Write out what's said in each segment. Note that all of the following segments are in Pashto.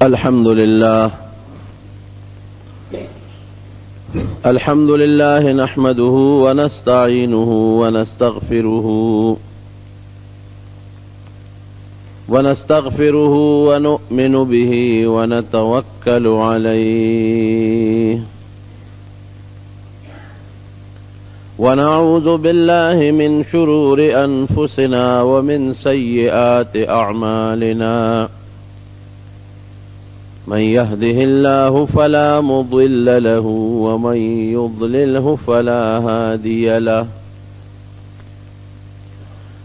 الحمد لله نحمده ونستعينه ونستغفره ونؤمن به ونتوكل عليه ونعوذ بالله من شرور أنفسنا ومن سيئات أعمالنا من يهده الله فلا مضل له ومن يضلله فلا هادي له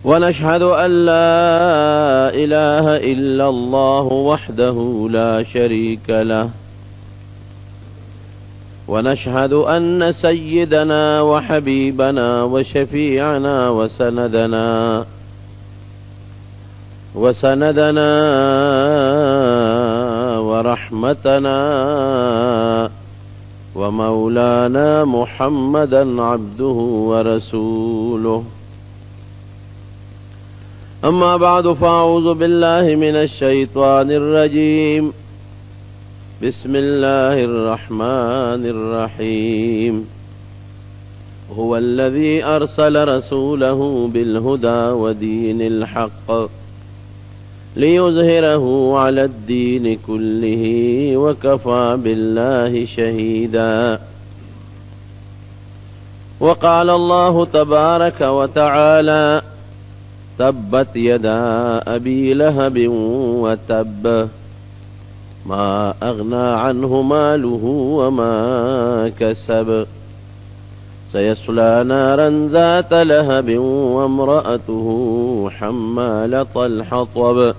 ونشهد أن لا إله إلا الله وحده لا شريك له ونشهد أن سيدنا وحبيبنا وشفيعنا وسندنا ورحمتنا ومولانا محمدا عبده ورسوله أما بعد فأعوذ بالله من الشيطان الرجيم بسم الله الرحمن الرحيم هو الذي أرسل رسوله بالهدى ودين الحق ليظهره على الدين كله وكفى بالله شهيدا وقال الله تبارك وتعالى تبت يدا أبي لهب وتب ما أغنى عنه ماله وما كسب سيصلى نارا ذات لهب وامرأته حمالة الحطب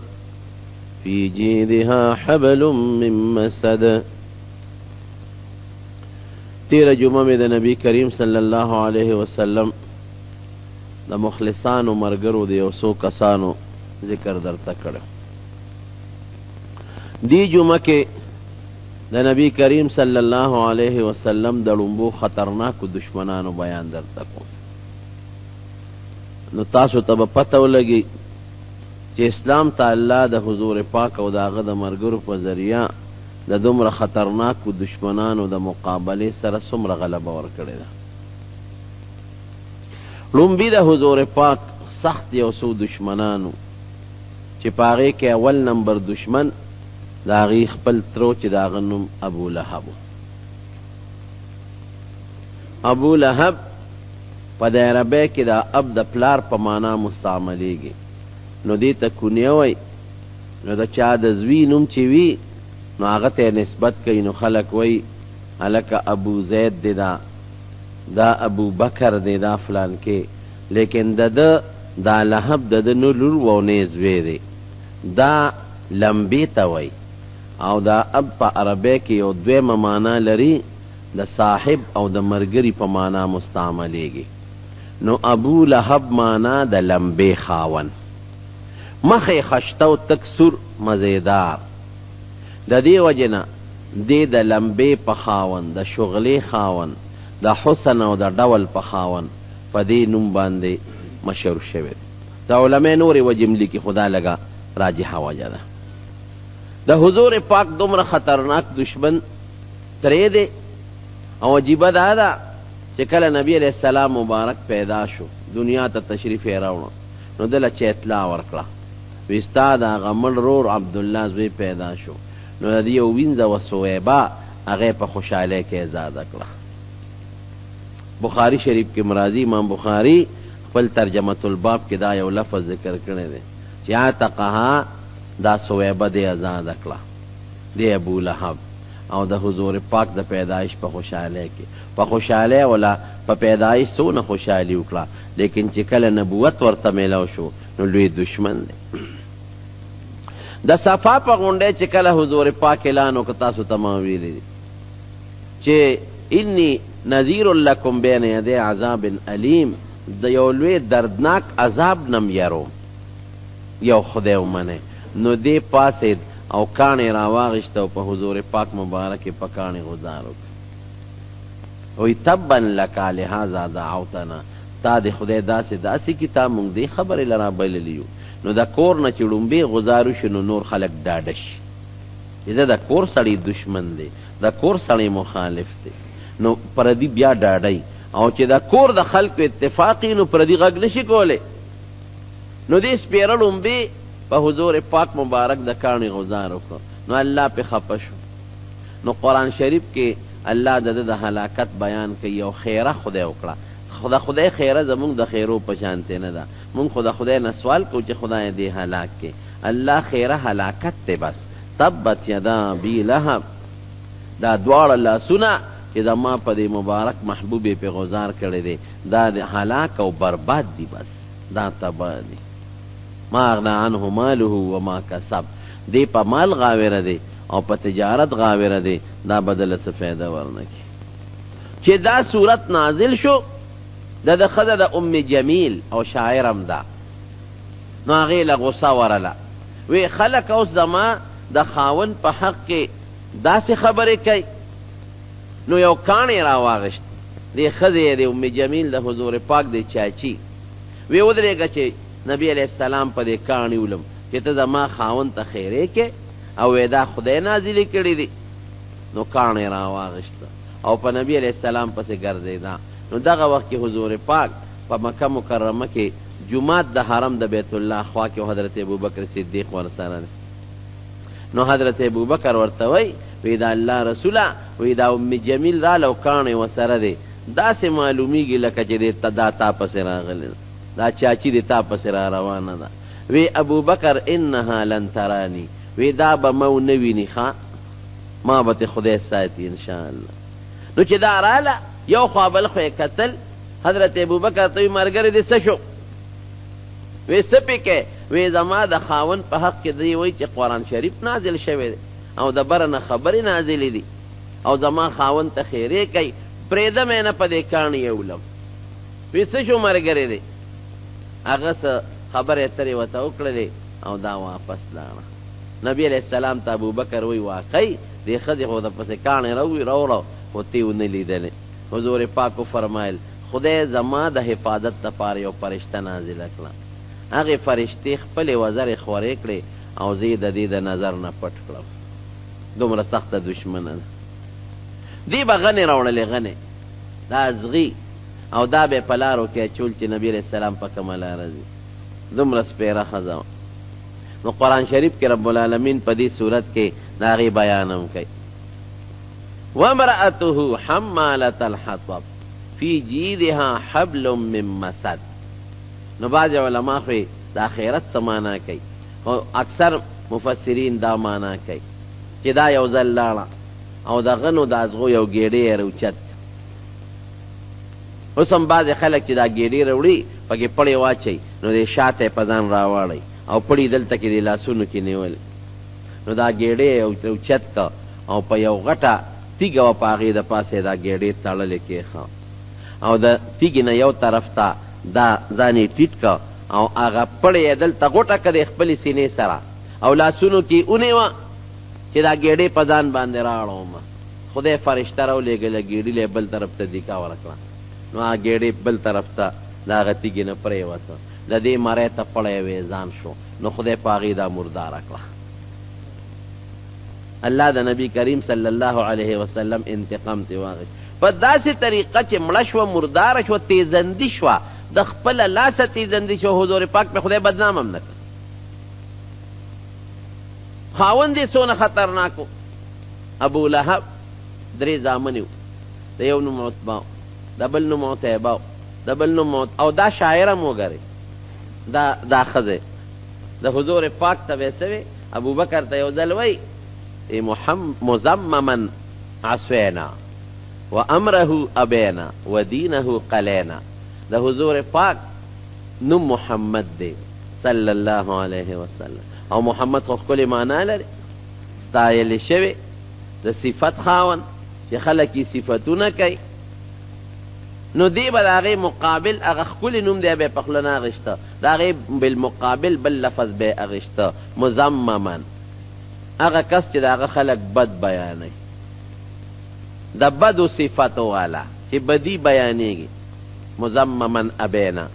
في جيدها حبل من مسد. تیر جمعہ میں دا نبی کریم صلی اللہ علیہ وسلم دا مخلصانو مرگرو دا یوسو کسانو ذکر در تکڑ. دی جمعہ کے دا نبی کریم صلی اللہ علیہ وسلم دا لنبو خطرناک دشمنانو بیان در تکو. نو تاسو تب پتو لگی چه اسلام تا اللہ دا حضور پاک و دا غد مرگرو پا ذریعہ دا دمر خطرناک دشمنانو دا مقابلے سر سمر غلبہ ورکڑے دا. لنبی دا حضور پاک سخت یوسو دشمنانو چه پاگے کے اول نمبر دشمن دا غی خپل ترو چه دا غنم ابو لہب. ابو لہب پا دا عربے کی دا اب دا پلار پا مانا مستعملی گی. نو دیتا کنیوی نو دا چا دا زوی نم چی وی نو آغت نسبت کئی نو خلق وی علکا ابو زید دی دا ابو بکر دی دا فلان کے. لیکن دا لہب دا نلور و نیزوی دی دا لمبی تا وی او دا اب پا عربے کی او دوی ممانا لری دا صاحب او دا مرگری پا مانا مستعملی گی. نو ابو لہب مانا دا لمبی خاون مخی خشتو تکسر مزیدار دا دی وجنا دی دا لمبی پا خاون دا شغلی خاون دا حسن او دا ڈول پا خاون پا دی نم باندے مشہور شوید. دا علماء نوری و جملی کی خدا لگا راجحہ وجہ دا. دا حضور پاک دمر خطرناک دشمن ترے دے او عجیبہ دا چکل نبی علیہ السلام مبارک پیدا شو دنیا تا تشریف راونا نو دل چیتلا ورکلا وستا دا غمل رور عبداللہ زوی پیدا شو نو دیو وینز و سویبا اغی پا خوشحالے کے ازاد اکلا. بخاری شریف کے مرازی امام بخاری پل ترجمت الباب کے دا یو لفظ ذکر کرنے دے چاہا تقہا دا سویبا دے ازاد اکلا دے ابو لہب او دا حضور پاک دا پیدائش پا خوشحالے کے پا خوشحالے والا پا پیدائش سو نا خوشحالی اکلا. لیکن چکل نبوت ورطا میلاو شو نو لوی دشمن دے. دا صفا پا غنڈے چکل حضور پاک اعلانو کتاسو تماویلی دی چے انی نذیر لکم بین یدی عذاب علیم دا یو لوی دردناک عذاب نم یارو یو خدیو منے. نو دے پاسید او کانی راواغشتو پا حضور پاک مبارک پا کانی غزارو وی تبن لکا لحاظا دعوتنا تا دی خدای داسی کتاب مونگ دی خبر لرا بللیو نو دا کور نا چی ڈنبی غزارو شنو نور خلق ڈاڈش چې د کور سړی دشمن دی، د کور سړی مخالف دی، نو پردی بیا ډاډی، او چې د کور د خلکو اتفاقی نو پردی غږ نشي کولی. نو دې سپیره لومبې په حضور پاک مبارک د کاڼي غوزار وکړ، نو الله پې خفه شو. نو قرآن شریف کې الله د هلاکت بیان کوي او خیره خدای وکړه. خدای خیره زمونږ د خیرو په شانتې نه ده، مونږ خو د خدای نه سوال کوو چې خدای دې هلاک کې. الله خیره هلاکت دی بس. تبت یدا ابی لهب، دا دواړه لاسونه چې زما په دې مبارک محبوب یې پې غوزار کړی دی، دا د هلاک او برباد دی، بس دا تباه دی. ما اغنا عنه ماله وما کسب، دی په مال غاوره دی او په تجارت غاوره دی، دا بدله څه فایده ورنکي. چې دا صورت نازل شو د ښځه د ام جمیل او شاعرم ده، نو هغې له غصه ورله، وی خلک اوس زما د خاوند په حق کې داسې خبرې کوي. نو یو کاڼی راواغشت، دې ښځې د ام جمیل د حضور پاک د چاچی، وی ودرېږه چې نبی علیہ السلام په دې کاڼي ولم چې ته زما خاوند ته خیرې کې، او وی دا خدای نازلې کړي دي. نو کاڼی راواغشته او په نبی علیہ السلام پسې ګرځېده. نو دغه وخت کې حضور پاک په مکه مکرمه کې جومات د حرم د بیت الله خوا کې حضرت ابوبکر صدیق ورسره دی. نو حضرت ابوبکر ورته وی دا الله رسوله، وی دا ام جمیل راله او کاڼی ورسره دی، داسې معلومیږي لکه چې دا تا پسې راغلی، دا چاچی دی تا پسې را روانه ده. وی ابوبکر انها لن ترانی، وی دا به مو نه ویني ښه، ما به ته خدای ساتي انشاءالله. نو چې دا راله یو خوا بل خوا یې کتل، حضرت ابوبکر ته وی ملګری دې څه شو؟ وی څه پې کې؟ وی زما د خاوند په حق کې دی وایي چې قرآن شریف نازل شوی دی او د بره نه خبرې نازلې دي او زما خاوند ته خیرې کوي، پرېږده مې نه په دې کاڼي یولم. وی څه شو ملګری دی؟ هغه څه خبرې اترې ورته وکړلې او دا واپس لاړه. نبی علیہ السلام ته ابوبکر وی واقعي دې ښځې خو د پسې کاڼی راوړه خو ته یې ونه لیدلې. حضور پاک فرمایل خدای زما د حفاظت لپاره یو فرشته نازله کړه، هغې فرشتې خپلې وزرې خورې کړې او زه یې د دې د نظر نه پټ کړم. دومره سخته دشمنه ده. دې به غنې راوړلې، غنې دا ازغي او دا به په لارو کې اچول چې نبی علیہ السلام په کومه لاره ځي. دومره سپیره ښځه وه. نو قرآن شریف کې رب العالمین په دې صورت کې د هغې بیان هم کوي. وامرأته حمالة الحطب فی جیدها حبل من مسد. نو بعض علما خو د آخرت څه معنا کوي، خو اکثر مفسرین دا معنا کوي چې دا یو ځل لاړه او د غنو د ازغو یو ګېډې یې راوچت. اوس هم بعضې خلک چې دا ګېډې راوړي پکې پړې واچوي، نو دې شاته یې په ځان راواړئ او پړي دلته کې دې لاسونو کې نیولې. نو دا ګېډې یې اوچت که او په یو غټه تیږه وه په هغې د پاسه دا ګېډې تړلې کېښه او د تیږې نه یو طرف ته دا ځان یې ټیټ که او هغه پړې یې دلته غوټه که د خپلې سینې سره او لاسونو کې ونیوه چې دا ګېډې په ځان باندې راړومه. خدای فرشته راولېږله، ګېډې بل طرف ته دیکا ورکړه، نو هغه ګېډې بل طرف ته د هغه تیږې نه پرېوته، د دې مرۍ ته پړی ویزان شو. نو خدای په هغې دا مرداره کړه. الله د نبی کریم صلی الله علیه وسلم انتقام ترې واخیست په داسې طریقه چې مړه شوه، مرداره شوه، تیزندي شوه، د خپله لاسه تیزندي شوه. حضور پاک په خدای بدنام هم نه کړ. خاوند یې څونه خطرناک و. ابو لهب 3 زامن وو، د یو نوم عتبه، د بل نوم عتیبه، د بل نوم او دا شاعره هم وګورئ، دا ښځې د حضور پاک ته به څه وی؟ ابوبکر ته یو ځل وی مزمما عصینا و امره ابینا و دینه قلینا. د حضور پاک نوم محمد دی صلی الله علیه وسلم، او محمد خو ښکلې معنا لري، ستایلې شوی د صفت خاوند چې خلک یې صفتونه کوي. نو دی به د هغې مقابل هغه ښکلي نوم دی به یې په خوله نه اخېسته، د هغې بالمقابل بل لفظ به یې اخېسته مزمما، هغه کس چې د هغه خلک بد بیانوي، د بدو صفتو والا چې بدي بیانېږي. مزمما ابینا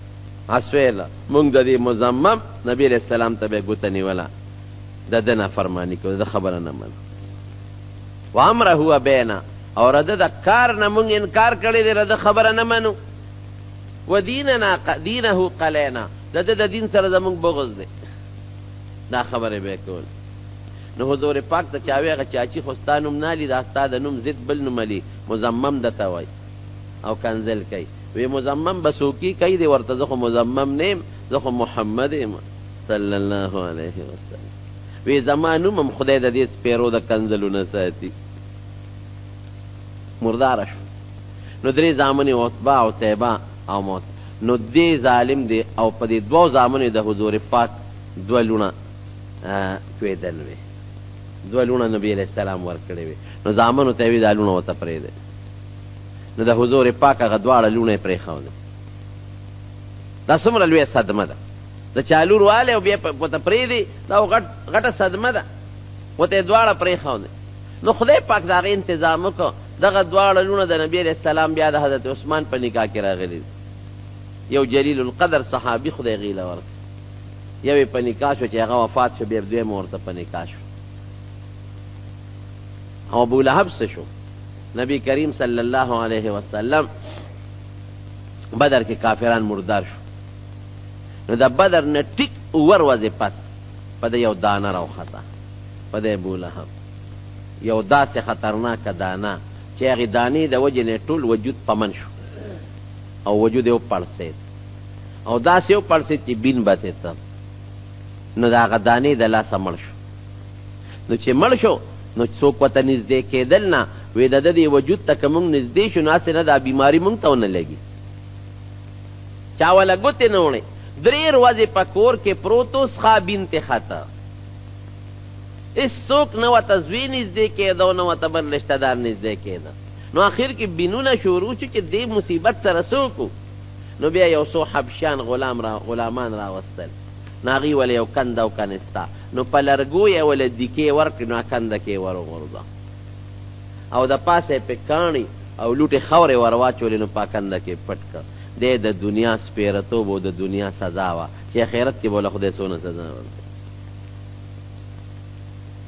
عصویلا، مونږ د دې مزمم نبی علیہ السلام ته به یې ګوته نیوله، د ده نافرماني کوي، د خبره نه منه. وامره بینا او رده د کار نه مونږ انکار کړی دی رده خبره نه منو دینه قلینا د د دین سره زمونږ بغض دی دا خبره به کول نو حضور پاک ته چاوی هغه چاچی خو ستا نوم نه لي دا ستا د نوم ضد بل نوم لي مزمم درته وایي او کنزل کوي وی مزمم به څوکي کوي دی ورته زه خو مزمم نه یم زه خو محمد یم صلی الله علیه وسلم وی زما نوم هم خدای د دې سپیرو د کنزلو نه ساتي مرداره شو نو درې زامنې عتبه او طیبه او موت نو دې ظالم دی او په دې دوو زامنې د حضور پاک دوه لونه کوېدل وې دوه لونه نبي علیه السلام ورکړې وې نو زامنو ته یې وي دا لونه ورته پرېږدئ نو د حضور پاک هغه دواړه لونه یې پرېښودل دا څومره لویه صدمه ده د چا لور والی او بیا ورته پرېږدي دا غټه صدمه ده ورته یې دواړه پرېښودل نو خدای پاک د هغې انتظام وکړو دغه دواړه لونه د نبي علیه السلام بیا د حضرت عثمان په نکاح کې راغلي یو جلیل القدر صحابي خدای غیله ورکړه یو یې په نکاح شو چې هغه وفات شو بیا دویم ورته په نکاح شو او ابولهب څه شو نبی کریم صلی الله علیه وسلم بدر کې کافران مردار شو نو د بدر نه ټیک اوور ورځې پس په د یو دانه راوخته په د ابولهب یو داسې خطرناکه دانه چې هغې دانې د وجې نه ټول وجود پمن شو او وجود یې وپړسېد او داسې وپړسېد چې بین بتېته نو د هغه دانې د لاسه مړ شو نو چې مړ شو نو څوک ورته نږدې کېدل نه وی د ده دې وجود ته که مونږ نږدې شو نو هسې نه دا بیماري مونږ ته ونه لګي چا وله ګوتې نه وړې 3 ورځې په کور کې پروت و څخه بین ته خطه هېڅوک نه ورته زوی نږدې کېده او نه ورته بل رشته دار نږدې کېده نو آخر کې بینونه شروع شو چې دې مصیبت سره څوک نو بیا یو څو حبشیان غلامان راوستل نو هغوی ولې یو کنده وکنسته نو په لرګو یې ولې دیکې ورکړې نو کنده کې وروغورځه او د پاسه یې پې کاڼي او لوټې خاورې ور واچولې نو په کنده کې پټ کړه دی د دنیا سپېرتوب او د دنیا سزا وه چې آخرت کې به له خدای څونه سزا ورکړي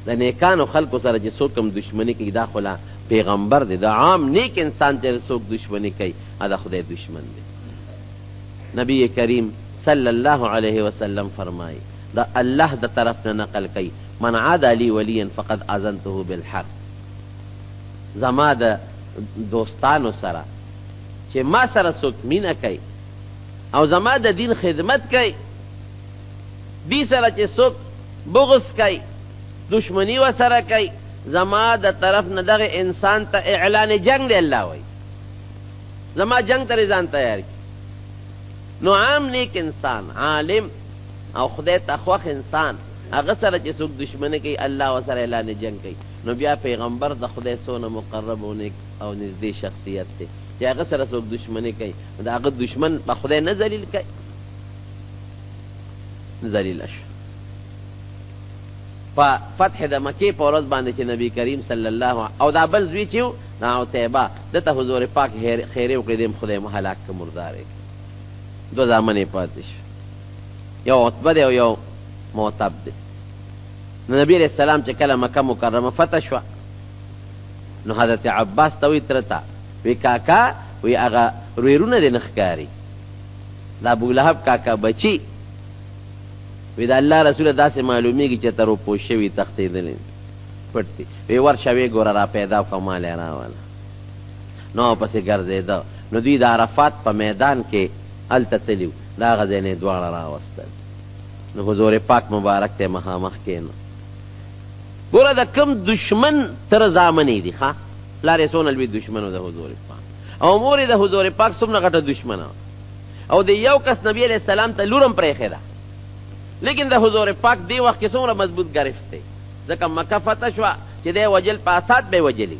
د نیکانو خلکو سره چې څوک هم دشمني کوي دا خو لا پیغمبر دی د عام نیک انسان چې څوک دشمني کوي دا خدای دشمن دی نبی کریم صلی الله علیه وسلم فرمایي دا الله د طرف نه نقل کوي من عاد لی ولیا فقد اذنته بالحق زما د دوستانو سره چې ما سره څوک مینه کوي او زما د دین خدمت کوي دی سره چې څوک بغض کوي دشمنی و سره کوي زما د طرف نه دغه انسان ته اعلان جنگ دی الله وایي زما جنگ ته ځان تیار کړي نو عام نیک انسان عالم او خدای ته خوښ انسان هغه سره چې څوک دشمني کوي الله ورسره اعلان جنگ کوي نو بیا پیغمبر د خدای څونه مقرب او نیک او نږدې شخصیت دی چې هغه سره څوک دشمني کوي د هغه دشمن به خدای نه ذلیل کوي ذلیله شو په فتح د مکې په ورځ باندې چې نبی کریم صلی الله او دا بل زوی چې و دا عتیبه دته حضور پاک خیرې وکړې دیم خدای مو هلاک که مردار یې دو زامن یې پاتې شو یو عتبه دی او یو معتب دی نو نبی علیہ السلام چې کله مکه مکرمه فتح شوه نو حضرت عباس ته وی تره ته وی کاکا وی هغه رویرونه دې نه ښکاري د ابولهب کاکا بچي وی د الله رسول داسې معلومیږي چې ته روپوش شوي تښتېدلی پټ دي وی ورشه وی ګوره را پیدا کړه مال یې راوله نو پسې ګرځېده نو دوی د عرفات په میدان کې هلته تلي د هغه ځای نه یې دواړه راوستل نو حضور پاک مبارک ته مخامخ کېنه ګوره د کوم دشمن تر زامنې دي ښه پلار یې څونه لوی دشمن و د حضور پاک او مور یې د حضور پاک څومره غټه دشمنه او د یو کس نبی علیه السلام ته لور هم پرېښې ده لیکن د حضور پاک دی وخت کې څومره مضبوط گرفت دی ځکه مکه فتح شوه چې دی وجل په اساد به یې وجلي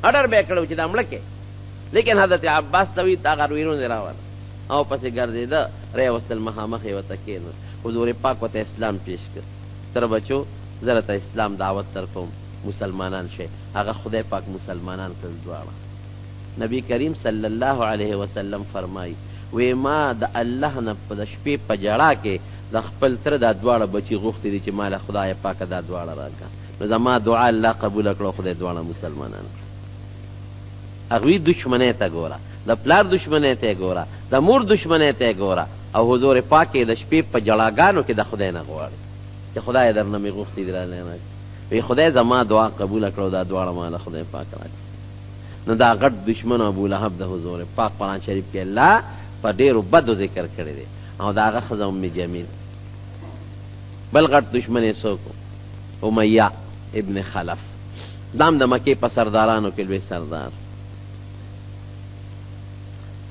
اډر به یې کړی چې دا مړه کې لیکن حضرت عباس ته وي تا هغه رویرونه یې راوله او پسې ګرځېده رایې وستل مخامخ یې ورته کېنه حضور پاک ورته اسلام پیش کړ تر بچو زه راته اسلام دعوت در کوم مسلمانان شئ هغه خدای پاک مسلمانان کړل دواړه نبی کریم صلی الله علیه وسلم فرمایي وی ما د الله نه په د شپې په جړا کې د خپل تره دا دواړه بچي غوښتي دي چې ماله خدای پاکه دا دواړه راکړه، نو زما دعا الله قبوله کړه، خدای دواړه مسلمانان کړه. هغوی دشمنۍ ته ګوره، د پلار دشمنۍ ته ګوره، د مور دشمنۍ ته ګوره، او حضور پاک یې د شپې په جړاګانو کې د خدای نه غواړي چې خدای درنه مې غوښتي دي رانه وی خدای زما دعا قبوله کړه، دا دواړه ماله خدای پاک راکړه. نو دا غټ دشمن ابولهب د حضور پاک قرآن شریف کې الله په ډېرو بدو ذکر کړی دی، او د هغه ښځه ام جمیل. بل غټ دشمن یې څوک و؟ امیه ابن خلف، دام د مکې په سردارانو کې لوی سردار.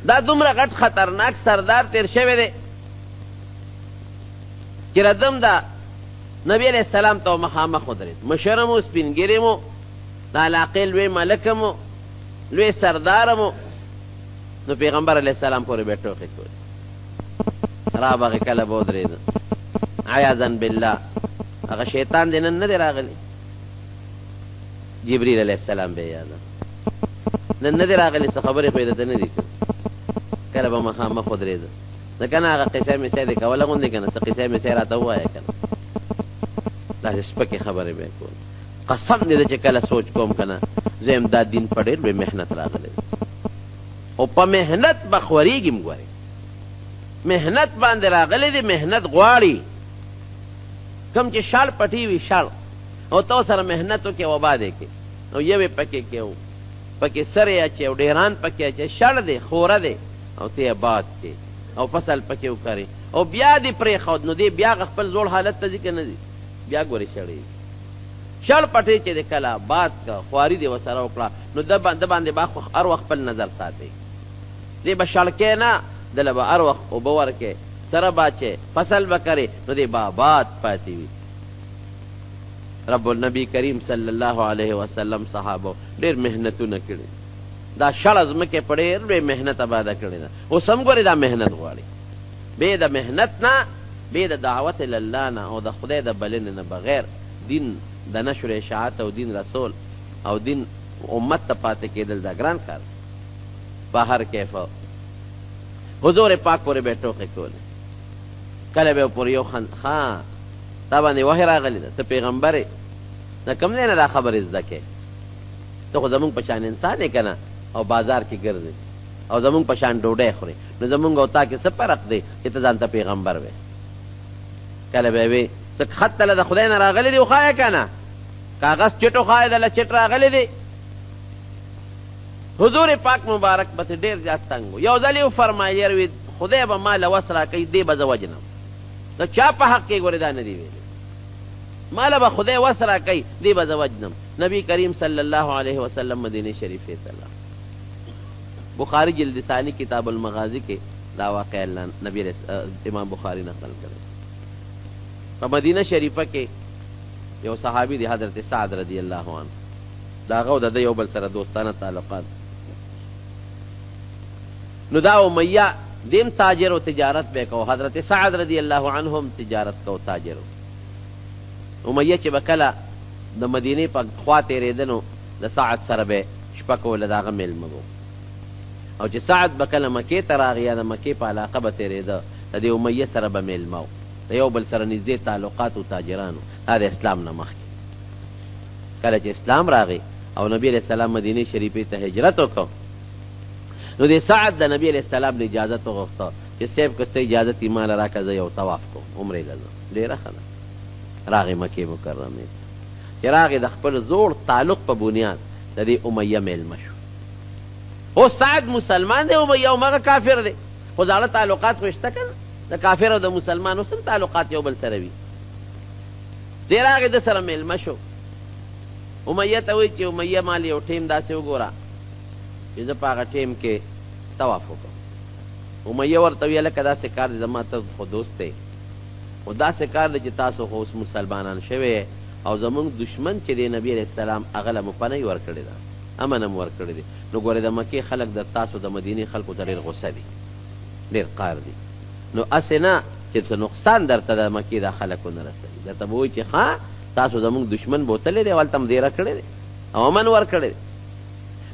دا دومره غټ خطرناک سردار تیر شوی دی چې ردم دا نبی علیہ السلام ته مخامخ ودرېد، مشرم و، سپینګیرم و، د علاقې لوی ملکم و، لوی سردارم و. نو پیغمبر علیہ السلام پورې به ټوکې کولې، را بغې کله به ودرېده عیاذا بالله. هغه شیطان دی نن نه دی راغلی، جبریل علیہ السلام به یاده نن نه دی راغلی، څه خبرې خو یې درته نه دي کړې. کله به مخامخ ودرېده، نه که نه هغه قصه مې دې کوله غوندې که نه څه قصه مې راته ووایه که نه، داسې سپکې خبرې به یې کول. قسم دې ده چې کله سوچ کوم که نه زه یم دا دین په ډېر بې محنت راغلی دی، او په محنت به خورېږم. ګورې محنت باندې راغلی دی، محنت غواړي. کم چې شاړ پټي وي شاړ، او تو سره محنت وکړې وبا دې کې، او یوې پکې کې پکې سر یې اچې او ډېران پکې اچې، شړ دی خوره دی، او ته یې باد کې او فصل پکې وکړې، او بیا دې پرېښود، نو دې بیا خپل زوړ حالت ته ځي که نه ځي؟ بیا ګورې شړې شړ پټې چې د کله باد که خواري دې ورسره وکړه، نو د باندې به هر وخت خپل نظر ساتي. دې به شړکې نه، دله به هر وخت اوبه ورکې، سره به اچې، فصل به کرې، نو دې به آباد پاتې وي. رب النبی کریم صلی الله علیه وسلم صحابو ډېر محنتونه کړي، دا شړ ځمکې په ډېر لوی محنت آباده کړې ده. اوس هم ګورې دا محنت غواړي، بې د محنت نه، بې د دعوت الله نه، او د خدای د بلنې نه بغیر دین د نشر اشاعت او دین رسول او دین امت ته پاتې کېدل دا ګران کار. په هر کیف حضور پاک پورې به ټوکې کولې، کله به پورې یو ها تا باندې وحی راغلی ده، ته پیغمبر یې، نه کوم ځای نه دا خبرې زده کې، ته خو زمونږ په شان انسان یې که نه، او بازار کې ګرځې او زمونږ په شان ډوډۍ خورې، نو زمونږ او تا کې څه فرق دی چې ته ځان ته پیغمبر وې؟ کله به وې څه خط تله د خدای نه راغلی دی وښایه که نه، کاغذ چټ وښایه دله چټ راغلی دی. حضور پاک مبارک به ډېر زیات تنګ و. یو ځل یې وفرمایل وي خدای به ما له وس راکوي، دې به زه وجنم. د چا په حق کې ګورې دا نه دی ویلي، ماله به خدای وس راکوي، دې به زه وجنم. نبی کریم صلی الله علیه وسلم مدینه شریفې ته لاړ. بخاری جلد ثانی کتاب المغازی کې دا واقعه نبی امام بخاری نقل کړی. په مدینه شریفه کې یو صحابي دی حضرت سعد رضی الله عنه، دا هغه د یو بل سره دوستانه تعلقات. نو دا امیہ دیم تاجر و تجارت به کو، حضرت سعد رضی الله عنهم تجارت کو تاجر. امیہ چې بکله د مدینه په خوا تېرېدنو د سعد سره به شپه کوله، د هغه میلمه و. او چې سعد بکله مکې ته راغی یا د مکې په علاقه به تېرېده، د دې امیہ سره به میلمه و، د یو بل سره نږدې تعلقات و تاجرانو. دا د اسلام نه مخکې کله چې اسلام راغی او نبی علیہ السلام مدینه شریفې ته هجرت وکړ، نو د سعد د نبی علیہ السلام نه اجازت وغوښته چې صاحب که څه اجازت یې ماله راکړه، زه یو طواف کوم، عمرې له ځم. ډېره ښه ده. راغی مکې مکرمې چې راغی د خپل زوړ تعلق په بنیاد د دې امیہ میلمه شو. او سعد مسلمان دی، امیہ همغه کافر دی، خو زاړه تعلقات خو شته که نه، د کافر او د مسلمان اوس هم تعلقات یو بل سره وي. دی راغی د سره میلمه شو. امیہ ته وایي چې امیہ مال یو ټیم داسې وګوره چې زه په هغه ټیم کې طواف وکړم. امیہ ورته ویل که داسې کار دی، زما ته خو دوست دی، خو داسې کار دی چې تاسو خو اوس مسلمانان شوی او زمونږ دشمن چې دی نبی علیہ السلام هغه له مپنۍ ورکړې ده، امن هم ورکړی دی. نو ګورې د مکې خلک د تاسو د مدینې خلکو ته ډېر غصه دي، ډېر قار دي. نو اسې نه چې څه نقصان درته د مکې دا خلک ونه رسوي، درته به وایي چې ښه تاسو زمونږ دشمن بوتلی دی، هلته هم دیره کړی دی او امن ورکړی دی.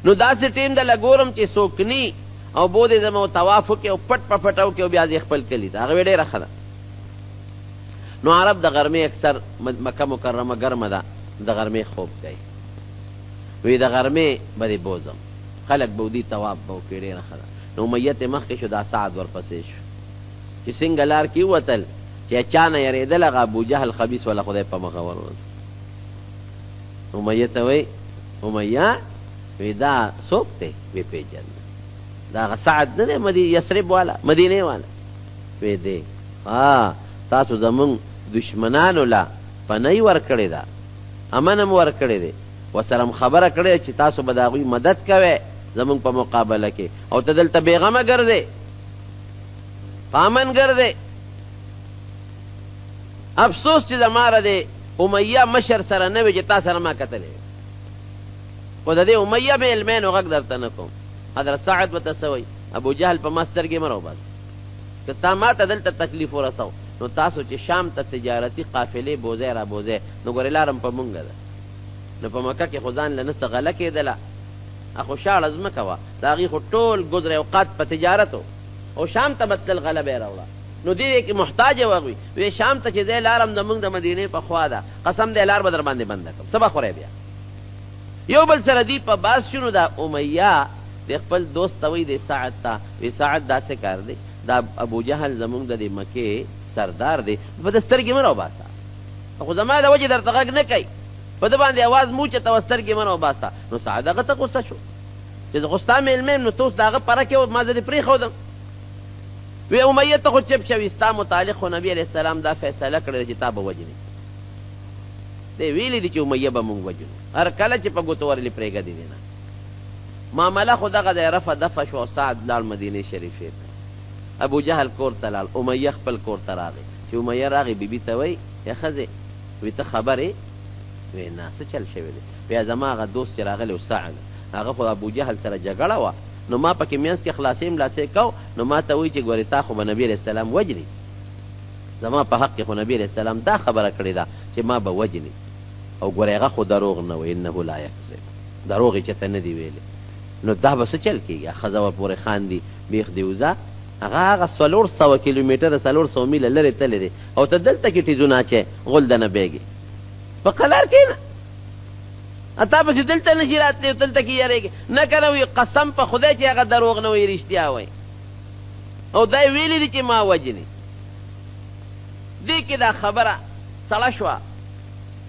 نو داسې ټیم دله ګورم چې څوک ني او بودې زما طواف وکړي او پټ په پټه وکړي او بیا ځې خپل کلي ته، هغه ډېره ښه ده. نو عرب د غرمې اکثر مکه مکرمه ګرمه ده د غرمې خوب کوي وی د غرمې به دې بوځم خلک به ودي طواف به وکړي ډېره ښه ده نو امیه ته مخکې شو دا سعد ورپسې شو چې څنګه لار کې ووتل چې چا نه یېرېدل هغه ابوجهل خبیث والا خدای په مخه ورولل امیه ته وی امیه وی دا څوک دی وی پېژنده دا هغه سعد نه دی یثرب والا مدینې والا وی دی تاسو زمونږ دشمنانو له پنۍ ورکړې ده امن هم ورکړی دی ورسره هم خبره کړې چې تاسو به د هغوی مدد کوئ زمونږ په مقابله کې او ته دلته بېغمه ګرځې په امن ګرځې افسوس چې زما د امیه مشر سره نه وي چې تا سره ما کتلی خو د دې امیه مې علمین غږ درته نه کوم حضرت سعد ورته څه وایي ابوجهل په ما سترګې مه راوباسه که تا ما ته دلته تکلیف ورسو نو تاسو چې شام ته تجارتي قافلې بوځئ را بوځئ نو ګورې لارم په مونږه ده نو په مکه کې خو ځان له نه څه غله کېدله خو شاړه ځمکه وه د هغې خو ټول ګذر اوقات په تجارت او شام ته به تلل غله به یې راوړه نو دې کې محتاج یې وغوي وی شام ته چې ځای لارم زمونږ د مدینې په خوا ده قسم دی لار به در باندې بنده کړم څه به خورئ بیا یو بل سره دی په باز شنو دا امیه د خپل دوست ته وایي د سعد ته وی سعد داسې کار دی دا ابوجهل زمونږ د دې مکې سردار دی په د سترګې مه راوباسه خو زما د وجې درته غږ نه کوي په ده باندې اواز موچته و سترګې مه راوباسه نو سعد هغه ته غصه شو چې زه خو ستا مېلمه یم نو ته اوس د هغه پره کې ما زه دې پرېښودم وی امیه ته خو چپ شوي ستا متعلق خو نبي علیه السلام دا فیصله کړې چې تا به وجنې دی ویلي دي چې امیه به مونږ وجنو هر کله چې په ګوتو ورلې پرېږدي دی نه معامله خو دغه دی رفع دفع شو او سعد لاړ مدینې شریفې ته ابوجهل کور ته لاړ امیه خپل کور ته راغی چې امیه راغی بیبي ته وایي یا ښځې وی ته خبرې وی نه څه چل شوی دی بیا زما هغه دوست چې راغلی و سعد هغه خو ابوجهل سره جګړه وه نو ما پکې منځ کې خلاصې ملاسې کو نو ما ته وایي چې ګورې تا خو به نبي علیه السلام وجني زما په حق کې خو نبي علیه السلام دا خبره کړې ده چې ما به وجني او ګورې هغه خو دروغ نه وایي انه لا یکذب دروغ یې چېرته نه دي ویلې نو دا به څه چل کېږي ښځه ورپورې خاندي بیخ دې وځه هغه 400 کیلومتره 400 میله لرې تللی دی او ته دلته کې ټیزونه اچې غول دنه بیږي په قلار کښېنه تا پسې دلته نشي راتلی او دلته کې یارېږي نه که نه وي قسم په خدای چې هغه دروغ نه وایي رښتیا وایي او دا یې ویلي دي چې ما وجني دې کې دا خبره سړه شوه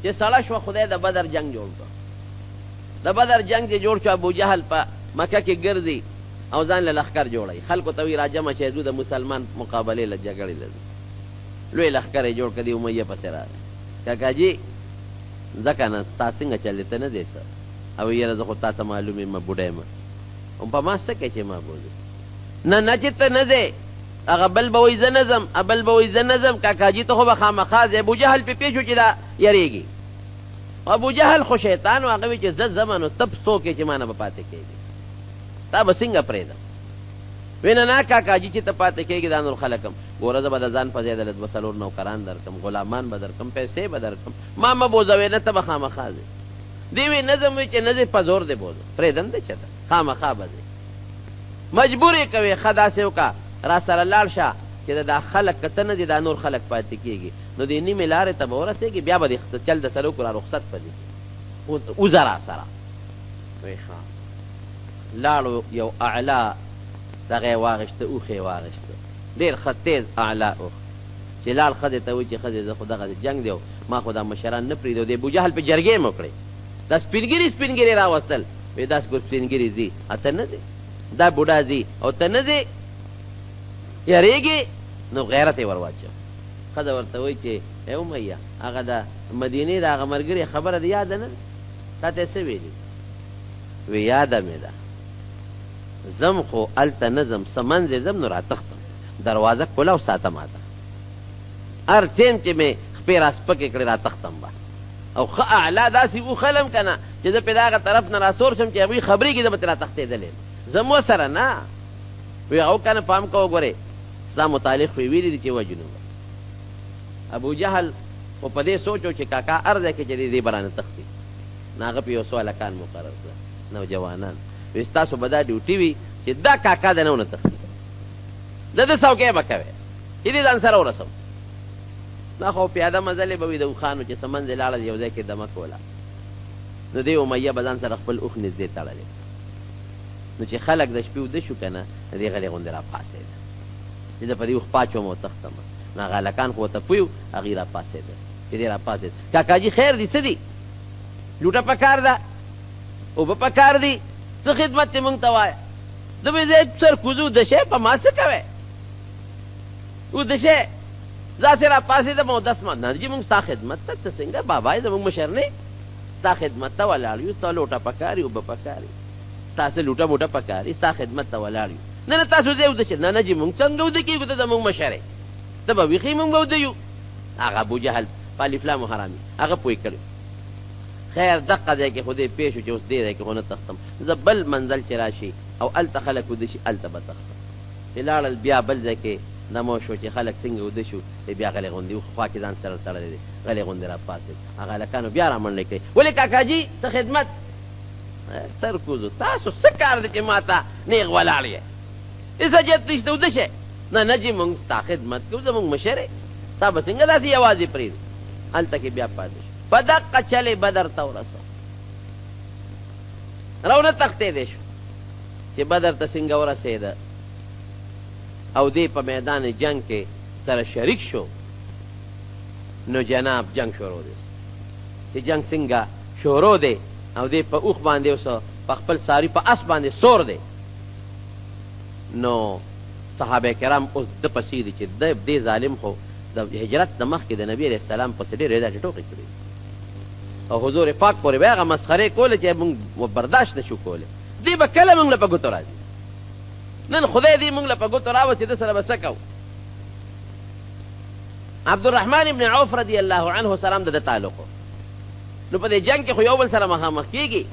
چې سړه شوه خدای د بدر جنگ جوړ کړ د بدر جنگ چې جوړ شو ابوجهل په مکه کې ګرځي او ځان له لښکر جوړوي خلکو ته وایي راجمع شئ ځو د مسلمان مقابلې له جګړې له لوی لښکر یې جوړ کړ دی امیه پسې راغی کاکاجي ځکه نه تا څنګه چلې ته نه دی څه او یاره زه خو تا ته معلوم یم بوډی یم او په ما څه کوې چې ما بولې نه نه چې ته نه ځې هغه بل به وایي زه نه ځم بل به وایي زه نه ځم کاکاجي ته خو به خامخا ځې ابوجهل پې پېښ شو چې دا یارېږي ابوجهل خو شیطان و هغه وایي چې زه ځم نو ته څوک یې چې ما نه به پاتې کېږي تا به څنګه پرېږدم وی نه نه کاکاجي چې ته پاتې کېږي دا نور خلک هم ګوره زه به د ځان په ځای د 2 نوکران درکړم غلامان به درکړم پیسې به درکړم ما مه بوځوې نه ته به خامخا ځې دی وی نه ځم وی چې نه ځې په زور دې بوځم پرېږدم دې چېرته خامخا به ځې مجبور یې کوې ښه داسې وکړه را سره لاړ شه چې دا خلک که ته نه دي دا نور خلک پاتې کېږي نو دې نیمې لارې ته به ورسېږي بیا به دې چل د سره وکړو را رخصت به دې وځه را سره وی ښه لاړو یو اعلی دغه یې واغېشته اوښ یې واغېشته ډېر ښه تیز اعلی اوښ چې لاړ ښځې ته وایي چې ښځې زه خو دغه جنګ دی او ما خو دا مشران نه پرېږدي او د ابوجهل پې جرګې مو کړې دا سپین ګیري راوستل وایي دا سپین ګیري ځي ته نه ځې دا بوډا ځي او ته نه ځې یارېږي نو غیرت یې ور واچو ښځه ورته وایي چې ای امیه هغه د مدینې د هغه ملګري خبره دې یاده نه ده تا ته یې څه ویلي وی یاده مې ده زم خو هلته نه ځم څه منځې ځم نو راتښتم دروازه کلاو ساته ماته هر ټیم چې مې خپې راسپکې کړې راتښتم به او ښه اعلی داسې وخلم که نه چې زه پې د هغه طرف نه راسور شم چې هغوی خبرېږي زه به ترې راتښتېدلی یم زم ورسره نه وی هغو که نه پام کوه ګورې ستا متعلق خو یې ویلي دي چې وجنو ابوجهل خو په دې سوچ و چې کاکا هر ځای کې چې دې به رانه تښتي نو هغه پې یو څو هلکان مقرر کړه نوجوانان وی ستاسو به دا ډیوټي وي چې دا کاکا د نه ونه تښتي د ده څوکۍ به کوې چې دې ځان سره ورسوم دا خو پیاده مزلې به وي د اوښانو چې څه منځې لاړل یو ځای کې دمه کوله نو دې امیه به ځان سره خپل اوښ نږدې تړلی نو چې خلک د شپې وده شو که نه د دې غلې غوندې را پاڅېده چې زه په دې اوښ پاچوم او تښتم نو هغه هلکان خو ورته پوه هغې را پاڅېده چې دې را پاڅېد کاکاجي خیر دي څه دي لوټه په کار ده اوبه په کار دي څه خدمت دې مونږ ته وایه زه به دې سر کوزو دشی په ما څه کوې ودشی داسې را پاڅېدم او دس ما نه جي مونږ ستا خدمت ته ته څنګه بابا یې زمونږ مشر نه ستا خدمت ته ولاړ یو ستا لوټه په کار اوبه په کار ستاسې لوټه موټه په کار ستا خدمت ته ولاړ یو نه نه تاسو ځای ودشئ نه نه جي مونږ څنګه وده کېږو ته زمونږ مشر یې ته به ویښې مونږ به وده یو هغه ابوجهل په الفلام حرامي هغه پوه کړی خیر دقه ځای کې خو دې پېښ شو چې اوس دې ځای کې خو نه تښتم زه بل منزل چې را شي او هلته خلک وده شي هلته به تښتم چې لاړل بیا بل ځای کې دمو شو چې خلک څنګه وده شو بیا غلې غوندې خوا کې ځان سره تړلی دی غلې غوندې را پاڅېد هغه هلکانو بیا را منډې کوي ولې کاکاجي څه خدمت سر کوزو تاسو څه کار دی چې ما ته نیغ ولاړ یې هېڅ حاجت نشته وده شئ نه نه جي مونږ ستا خدمت کوو زمونږ مشر یې ستا به څنګه داسې یوازې پرېږدو هلته کې بیا پاتې شو په دقه چلې بدر ته ورسو راونه تښتېدی شو چې بدر ته څنګه ورسېده او دې په میدان جنگ کې سره شریک شو نو جناب جنگ شروع دی چې جنگ څنګه شروع دی او دې په اوښ باندې اوس په خپل ساري په اس باندې سور دی نو صحابه کرام اوس د پسې دي چې دې ظالم خو د هجرت د مخکې د نبي علیه السلام پسې ډېرې داسې ټوکې کړي او حضور پاک پورې به هغه مسخرې کولې چې موږ برداشت نه شو کولی دې به کله موږ له په ګوتو راځي نن خدای دې موږ له په ګوتو راوستي ده سره به څه کوو عبدالرحمن ابن عوف رضی الله عنه سلام د ده تعلق نو په دې جنگ کې خو یو بل سره مخامخ کېږي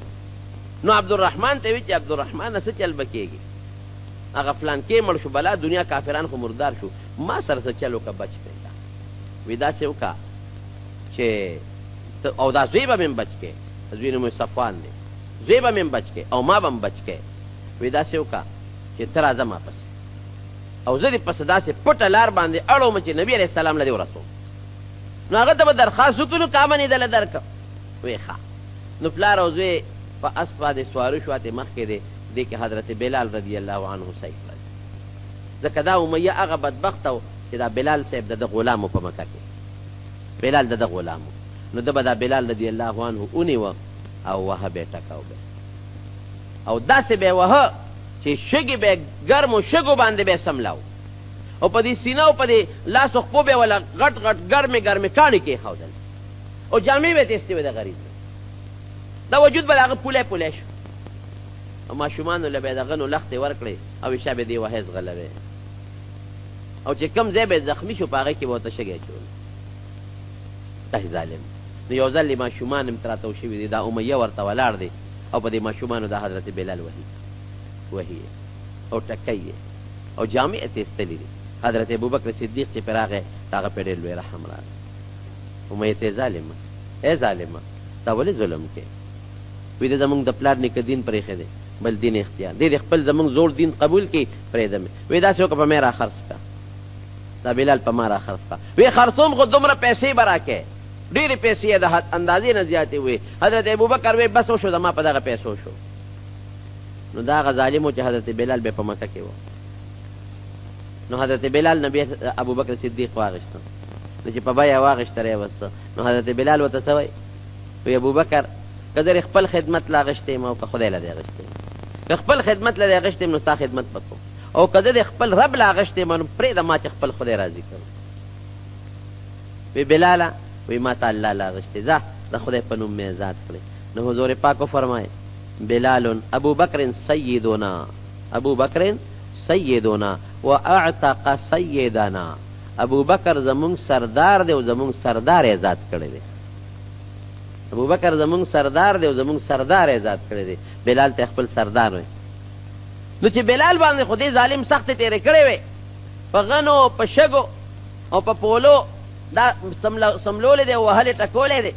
نو عبدالرحمن ته وی چې عبدالرحمن څه چل به کېږي هغه فلان کې مړ شو بلا دنیا کافران خو مردار شو ما سره څه چل وکړه بچ پرېږده وی داسې وکړه چې او دا زوی به مې بچ کې زوی نوم یې صفوان دی زوی به مې بچ کې او ما به هم بچ کې وی داسې وکړه چې ته راځه ما پسې او زه دې پسې داسې پټه لار باندې اړوم چې نبي علیه السلام له دې ورسوم نو هغه ته به درخواست وکړو نو کا منې دله درکړم وی ښه نو پلار او زوی په اس باندې سوارو شو اتې مخکې دی دې کې حضرت بلال رضی الله عنه سیف کړی ځکه دا امیه هغه بدبخته و چې دا بلال صاحب د ده غلام و په مکه کې بلال د ده غلام و نو ده به دا بلال رضی الله عنه ونیوه او وهه به یې ټکاو به او داسې به یې وهه چې شګې به یې ګرمو شګو باندې به یې سملاو او په دې سینه او په دې لاسو خپو به یې وله غټ غټ ګرمې ګرمې کاڼې کېښودل او جامې به یې تېستې وې د غریب دا وجود به د هغه پولی پولی شو او ماشومانو له به یې د غنو لختې ورکړې او ایشه به یې دې وهې ځغلوې او چې کوم ځای به یې زخمي شو په هغې کې به ورته شګی اچول داسې ظالم نو یو ځل یې ماشومان هم تراته شوي دي دا امیه ورته ولاړ دی او په دې ماشومانو دا حضرت بلال وهي او ټکی یې او جامې یې تېستلي دي حضرت ابوبکر صدیق چې پرې راغی هغه پرې ډېر لوی رحم راغی امیه ته ظالمه ای ظالمه تا ولې ظلم کې وی د زمونږ د پلار نیکه دین پرېښی دی بل دین اختیار دی خپل زمونږ زوړ دین قبول کړي پرېږده مې وی داسې وکړه په مې را خرڅ کړه دا بلال په ما را خرڅ کړه وی خرڅوم خو دومره پیسې به راکې ډېرې پیسې یې د اندازې نه زیاتې وې حضرت ابوبکر وی بس وشو زما په دغه پیسو شو نو دا هغه ظالم و چې حضرت بلال به په مکه کې و نو حضرت بلال نبی ابوبکر صدیق واغېسته نو چې په بیه یې واغېسته راوسته نو حضرت بلال ورته څه وایي وی ابوبکر که زه خپل خدمت لا اغېستی یم او که خدای له دې اغېستی یم که خپل خدمت له دې اغېستی یم نو ستا خدمت به کوم او که زه د خپل رب له اغېستی یم نو پرېږده ما چې خپل خدای راضي کړم وی بلاله وی ما ته الله له اغېستی ځه د خدای په نوم مې ازاد کړې نو حضور پاک وفرمایي بلال ابو بکر سیدنا ابو بکر سیدنا و اعتق سیدنا ابو بکر زمونږ سردار دی او زمونږ سردار یې ازاد کړی دی ابو بکر زمونږ سردار دی او زمونږ سردار یې ازاد کړی دی بلال ته خپل سردار وی نو چې بلال باندې خو دې ظالم سختې تېرې کړې وې په غنو په شګو او په پولو دا سملولی دی او وهلې ټکولی دی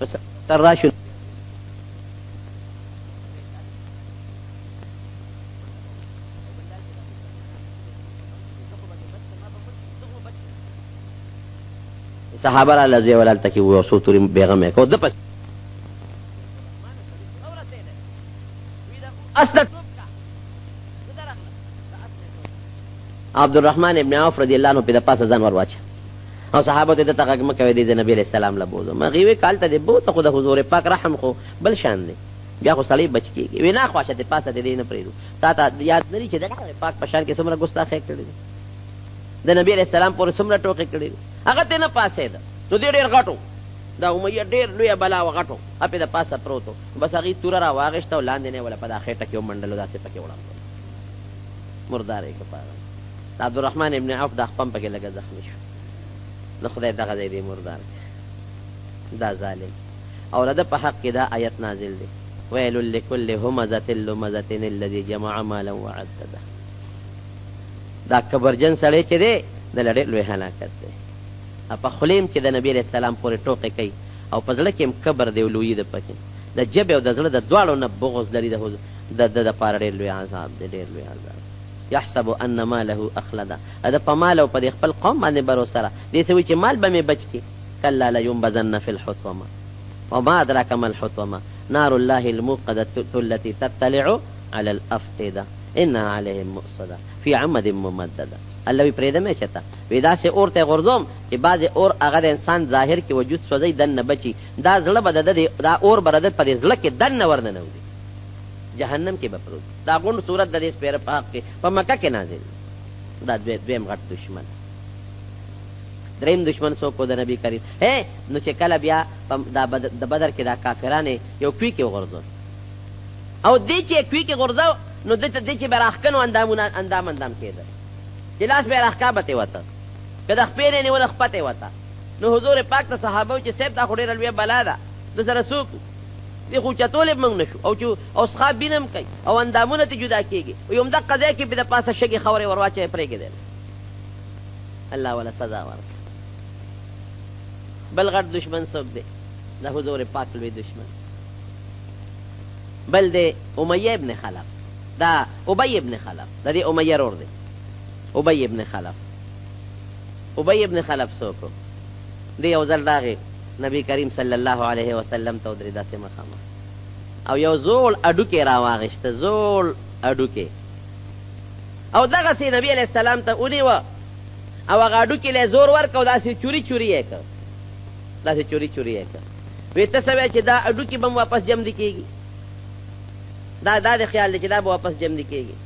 په سر راشو صحابه را لزی ولالته کې و سو توري بیغمه کو د پس اصل عبدالرحمن ابن عوف رضی الله عنه په د پاسه ځان ور واچ او صحابه ته د تغه مکه دی نبی علیہ السلام له بوزو مغي وی کالته دی بو ته خو د حضور پاک رحم خو بل شان دی بیا خو صلیب بچ کیږي وینا خواشه ته پاسه دی نه پریدو تا یاد نری چې د پاک پشان کې څومره ګستاخی کړی د نبی علیہ السلام پورې څومره ټوکې کړی هغه ته نه پاسه ده تو ډېر غټو دا امیه ډېر لوی بلا وغټو اپې د پاسه پروتو بس هغه تور را واغښت لاندې نه ولا په دا خېټه کې منډلو داسې پکې وړاندې مردارې کپاره عبدالرحمن ابن عوف د خپم پکې لګه زخمی شو نو خدای دغه دی مردار دا ظالم او رده په حق کې دا آیت نازل دی ویل لكل همزه لمزه الذي جمع مالا وعدده دا کبرجن سړی چې دی د لړې لوی هلاکت دی په خلیم چې د نبی علیہ السلام پورې ټوکې کوي او په زړه کې هم کبر دی لوی د پکې د جبې او د زړه د دواړو نه بغض لري د پاره ډېر لوی عذاب دی ډېر لوی عذاب یحسب ان ماله اخلدا دا په مال او په خپل قوم باندې باور سره دې سوي چې مال به مې بچ کی کلا لا ينبذن في الحطمه وما ادراك ما الحطمه نار الله الموقده التي تطلع على الافئده انها عليهم مؤصده في عمد ممدده الله وی پرېده مې چتا ودا سه اورته غرزوم چې باز اور هغه د انسان ظاهر کې وجود سوځي دن نه بچي دا زړه بد دا اور برده پر زړه کې دن نه ورننه ودی جهنم کې بپروت دا غون صورت د دې سپېره پاک کې په مکه کې نازل دا دویم غټ دشمن دریم دشمن سو کو د نبی کریم نو چې کله بیا د بدر کې دا کافرانه یو کوي کې غرزو او دې چې کوي کې غرزو نو دې چې براخکنو اندام کېده جلاس به راخکابته وته کله خپل نه ول خپته وته نو حضور پاک ته صحابه چې سیب دا خوري رلوی بلا ده د سره سوق دی خو چتول موږ نشو او صحاب بینم کوي او اندامونه ته جدا کیږي او یم د قضا کې په د پاسه شګي خوري ورواچې پرې کېدل الله ولا سزا ورک بل غټ دشمن څوک دی د حضور پاک لوی دشمن بل دی امیہ ابن خلف دا ابی ابن خلف دا دی امیہ ور دی ابی ابن خلف ابی ابن خلف څوک دی یو ځل راغی نبی کریم صلی الله علیه وسلم ته درې داسې مخامه او یو زول اډوکې راواغشته زول اډوکې او دغه سي نبی علیہ السلام ته ونیو او هغه اډوکې له زور ورکاو داسې چوری چوری یې کړ داسې چوری چوری یې کړ وی ته سوي چې دا اډوکې بم واپس جمع دي کېږي دا د خیال چې دا به واپس جمع دي کېږي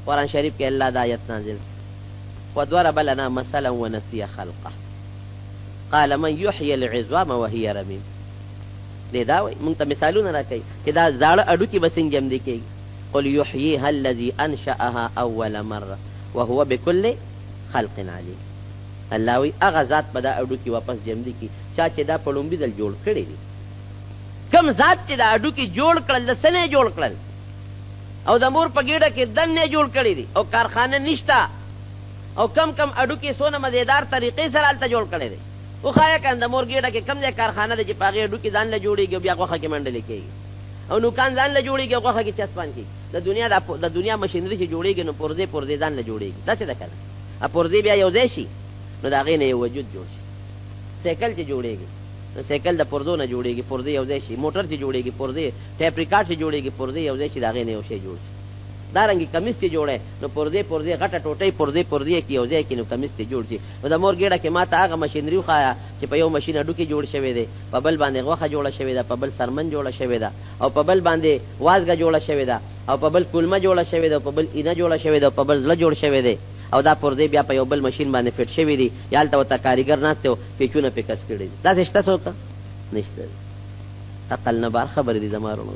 قرآن شریف کې الله دا آیت نازل وضرب لنا مثلا ونسي خلقه قال من يحيي العظام وهي رميم دې دا وایي مونږ ته مثالونه راکوي چې دا زاړه اډوکې به څنګه جمع دي کېږي قل يحييها الذي انشأها اول مره وهو بكل خلق عليم الله وی هغه ذات په دا اډوکې واپس جمع دي کی چا چې دا په لومبي ځل جوړ کړی دي کم ذات چې دا اډوکې جوړ کړل د سنې جوړ کړل او د مور په ګیډه کې دنې جوړ کړی دي او کارخانه نشتا او کم اډوکې سونه مزیدار طریقې سره الته جوړ کړی دي او خایا کنده مور ګیډه کې کم ځای کارخانه ده چې پاغې اډوکې ځان له جوړیږي بیا غوښه کې منډلې کېږي او نو کان ځان له جوړیږي غوښه کې چسپان کېږي د دنیا ماشینري چې جوړیږي نو پرزې ځان له جوړیږي داسې ده کنه ا پرزې بیا یو ځای شي نو دا غي نه یو وجود جوړ شي سایکل چې جوړیږي نو سایکل د پرزو نه جوړیږي پرزې یو ځای شي موټر چې جوړیږي پرزې ټیپ ریکارډ چې جوړیږي پرزې یو ځای شي دا غي نه یو شی جوړ شي دا رنګي کمیس چې جوړه نو پرزې غټه ټوټې پرزې کې یو ځای کې نو کمیس ته جوړ شي نو د مور ګیډه کې ماته هغه ماشینري خایا چې په یو ماشین اډوکې جوړ شوی دی په بل باندې غوښه جوړه شوی ده په بل سرمن جوړه شوی ده او په بل باندې وازګه جوړه شوی ده او په بل کولمه جوړه شوی ده په بل اینه جوړه شوی ده په بل زړه جوړ شوی دی او دا پرزې بیا په یو بل ماشین باندې فټ شوی دی یالته وته کاریګر ناشته او پیچونه پکس کړی دا څه څوک نشته عقل نه بار خبر دي زمارونو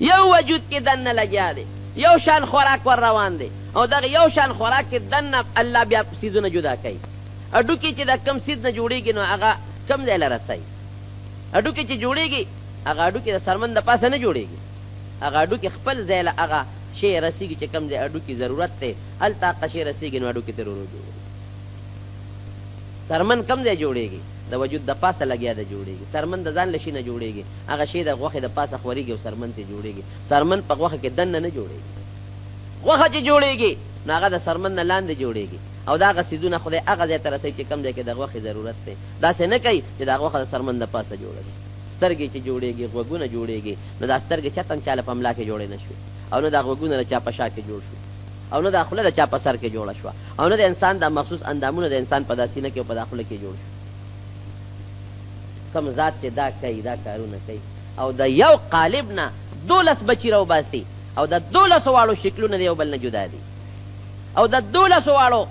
یو وجود کې دنه لګیا دی یو شان خوراک ور روان دی او دغه یو شان خوراک کې دنه الله بیا سیزونه جدا کوي اډوکې چې د کم سیز نه جوړیږي نو هغه کم ځای لره رسي اډوکې چې جوړیږي هغه اډوکې د سرمن د پاسه نه جوړیږي هغه اډوکې خپل ځای له هغه شی رسیږي چې کم ځای اډوکې ضرورت دی هلته هغه شی رسیږي نو اډوکې ته ورو جوړیږي سرمن کم ځای جوړیږي د وجود د پاسه لګیا د جوړیږي. سرمن د ځان له شي نه جوړیږي، هغه شی د غوښې د پاسه خورېږي او سرمن ته جوړیږي. سرمن په غوښه کې دننه نه جوړیږي، غوښه چې جوړیږي نو هغه د سرمن نه لاندې جوړیږي او دا هغه څیزونه خدای هغه ځای ته رسوي چې کوم ځای کې د غوښې ضرورت دی. داسې نه کوي چې دا غوښه د سرمن د پاسه جوړه شي. سترګې چې جوړیږي، غوږونه جوړیږي، نو دا سترګې چاته هم چاله په ملا کې جوړې نه شوې، او نه دا غوږونه د چا په شا کې جوړ شو، او نه دا خوله د چا په سر کې جوړه شوه، او نه د انسان دا مخصوص اندامونه د انسان په دا سینه کې او په دا خوله کې جوړ شو. کوم ذات چې دا کوي، دا کارونه کوي، او د یو قالب نه 12 بچي راوباسي، او د 12 واړو شکلونه د یو بل نه جدا دي، او د 12 واړو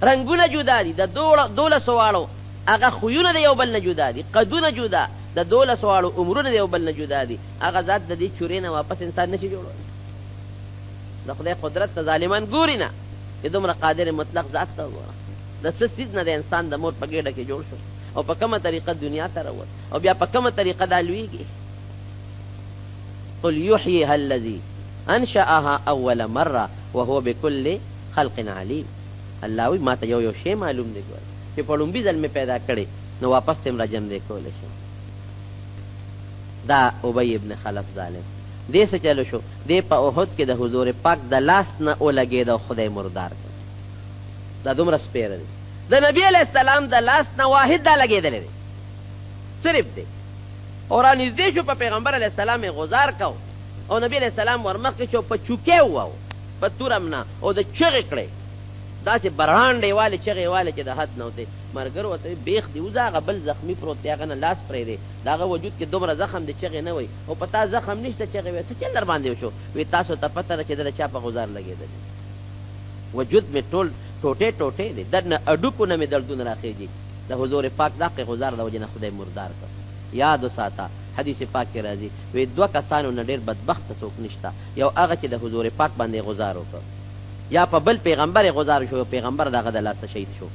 رنگونه جدا دي، د 12 واړو هغه خویونه د یو بل نه جدا دي، قدونه جدا، د 12 واړو عمرونه د یو بل نه جدا دي. هغه ذات د دې چورې نه واپس انسان نشي جوړولی. د خدای قدرت ته ظالمان ګوري نه چې دومره قادر مطلق ذات ته وګوره. د څه څیز نه د انسان د مور په ګېډه کې جوړ شو او په کومه طریقه دنیا ته راووت او بیا په کومه طریقه دا لویږي. قل یحییها الذی انشأها اول مره وهو بكل خلق علیم. الله وی ما ته یو شی معلوم دی چې په لومبي ځل مې پیدا کړی نو واپس تم را جمع دی کولی شي. دا ابی ابن خلف ظالم دې څه چلو شو، دې په احد کې د حضور پاک د لاس نه ولګېد او خدای مردار کړ. دا دومره سپیره دی د نبی علیه السلام د لاس نه واحد دا لګېدلی دی صرف دی، او را نږدې شو په پیغمبر علیه السلام یې غزار کو او نبی علیه السلام ورمخکې شو په چوکۍ وواو په تورم نه او د چغې کړې داسې برانډې والې چغې والې چې د حد نه وتې. مرګر ورته بیخ دی اوس هغه بل زخمي پروت دی، هغه نه لاس پرې دی، د هغه وجود کې دومره زخم دی چغې نه وی او په تا زخم نشته چغې وی څه چل در باندې وشو؟ وی تاسو ته پته ده چې د چا په غزار لګېدلی وجود مې ټول ټوټې ټوټې دی، در نه اډوکو نه مې دردونه راخېږي. د حضور پاک دقې غزار د وجې نه خدای مردار کړ. یاد وساته حدیث پاک کې راځي وی 2 کسانو نه ډېر بدبخته څوک نشته، یو هغه چې د حضور پاک باندې غزار وکړ یا په بل پیغمبر غزار شو، پیغمبر دغه د لاسه شهید شو،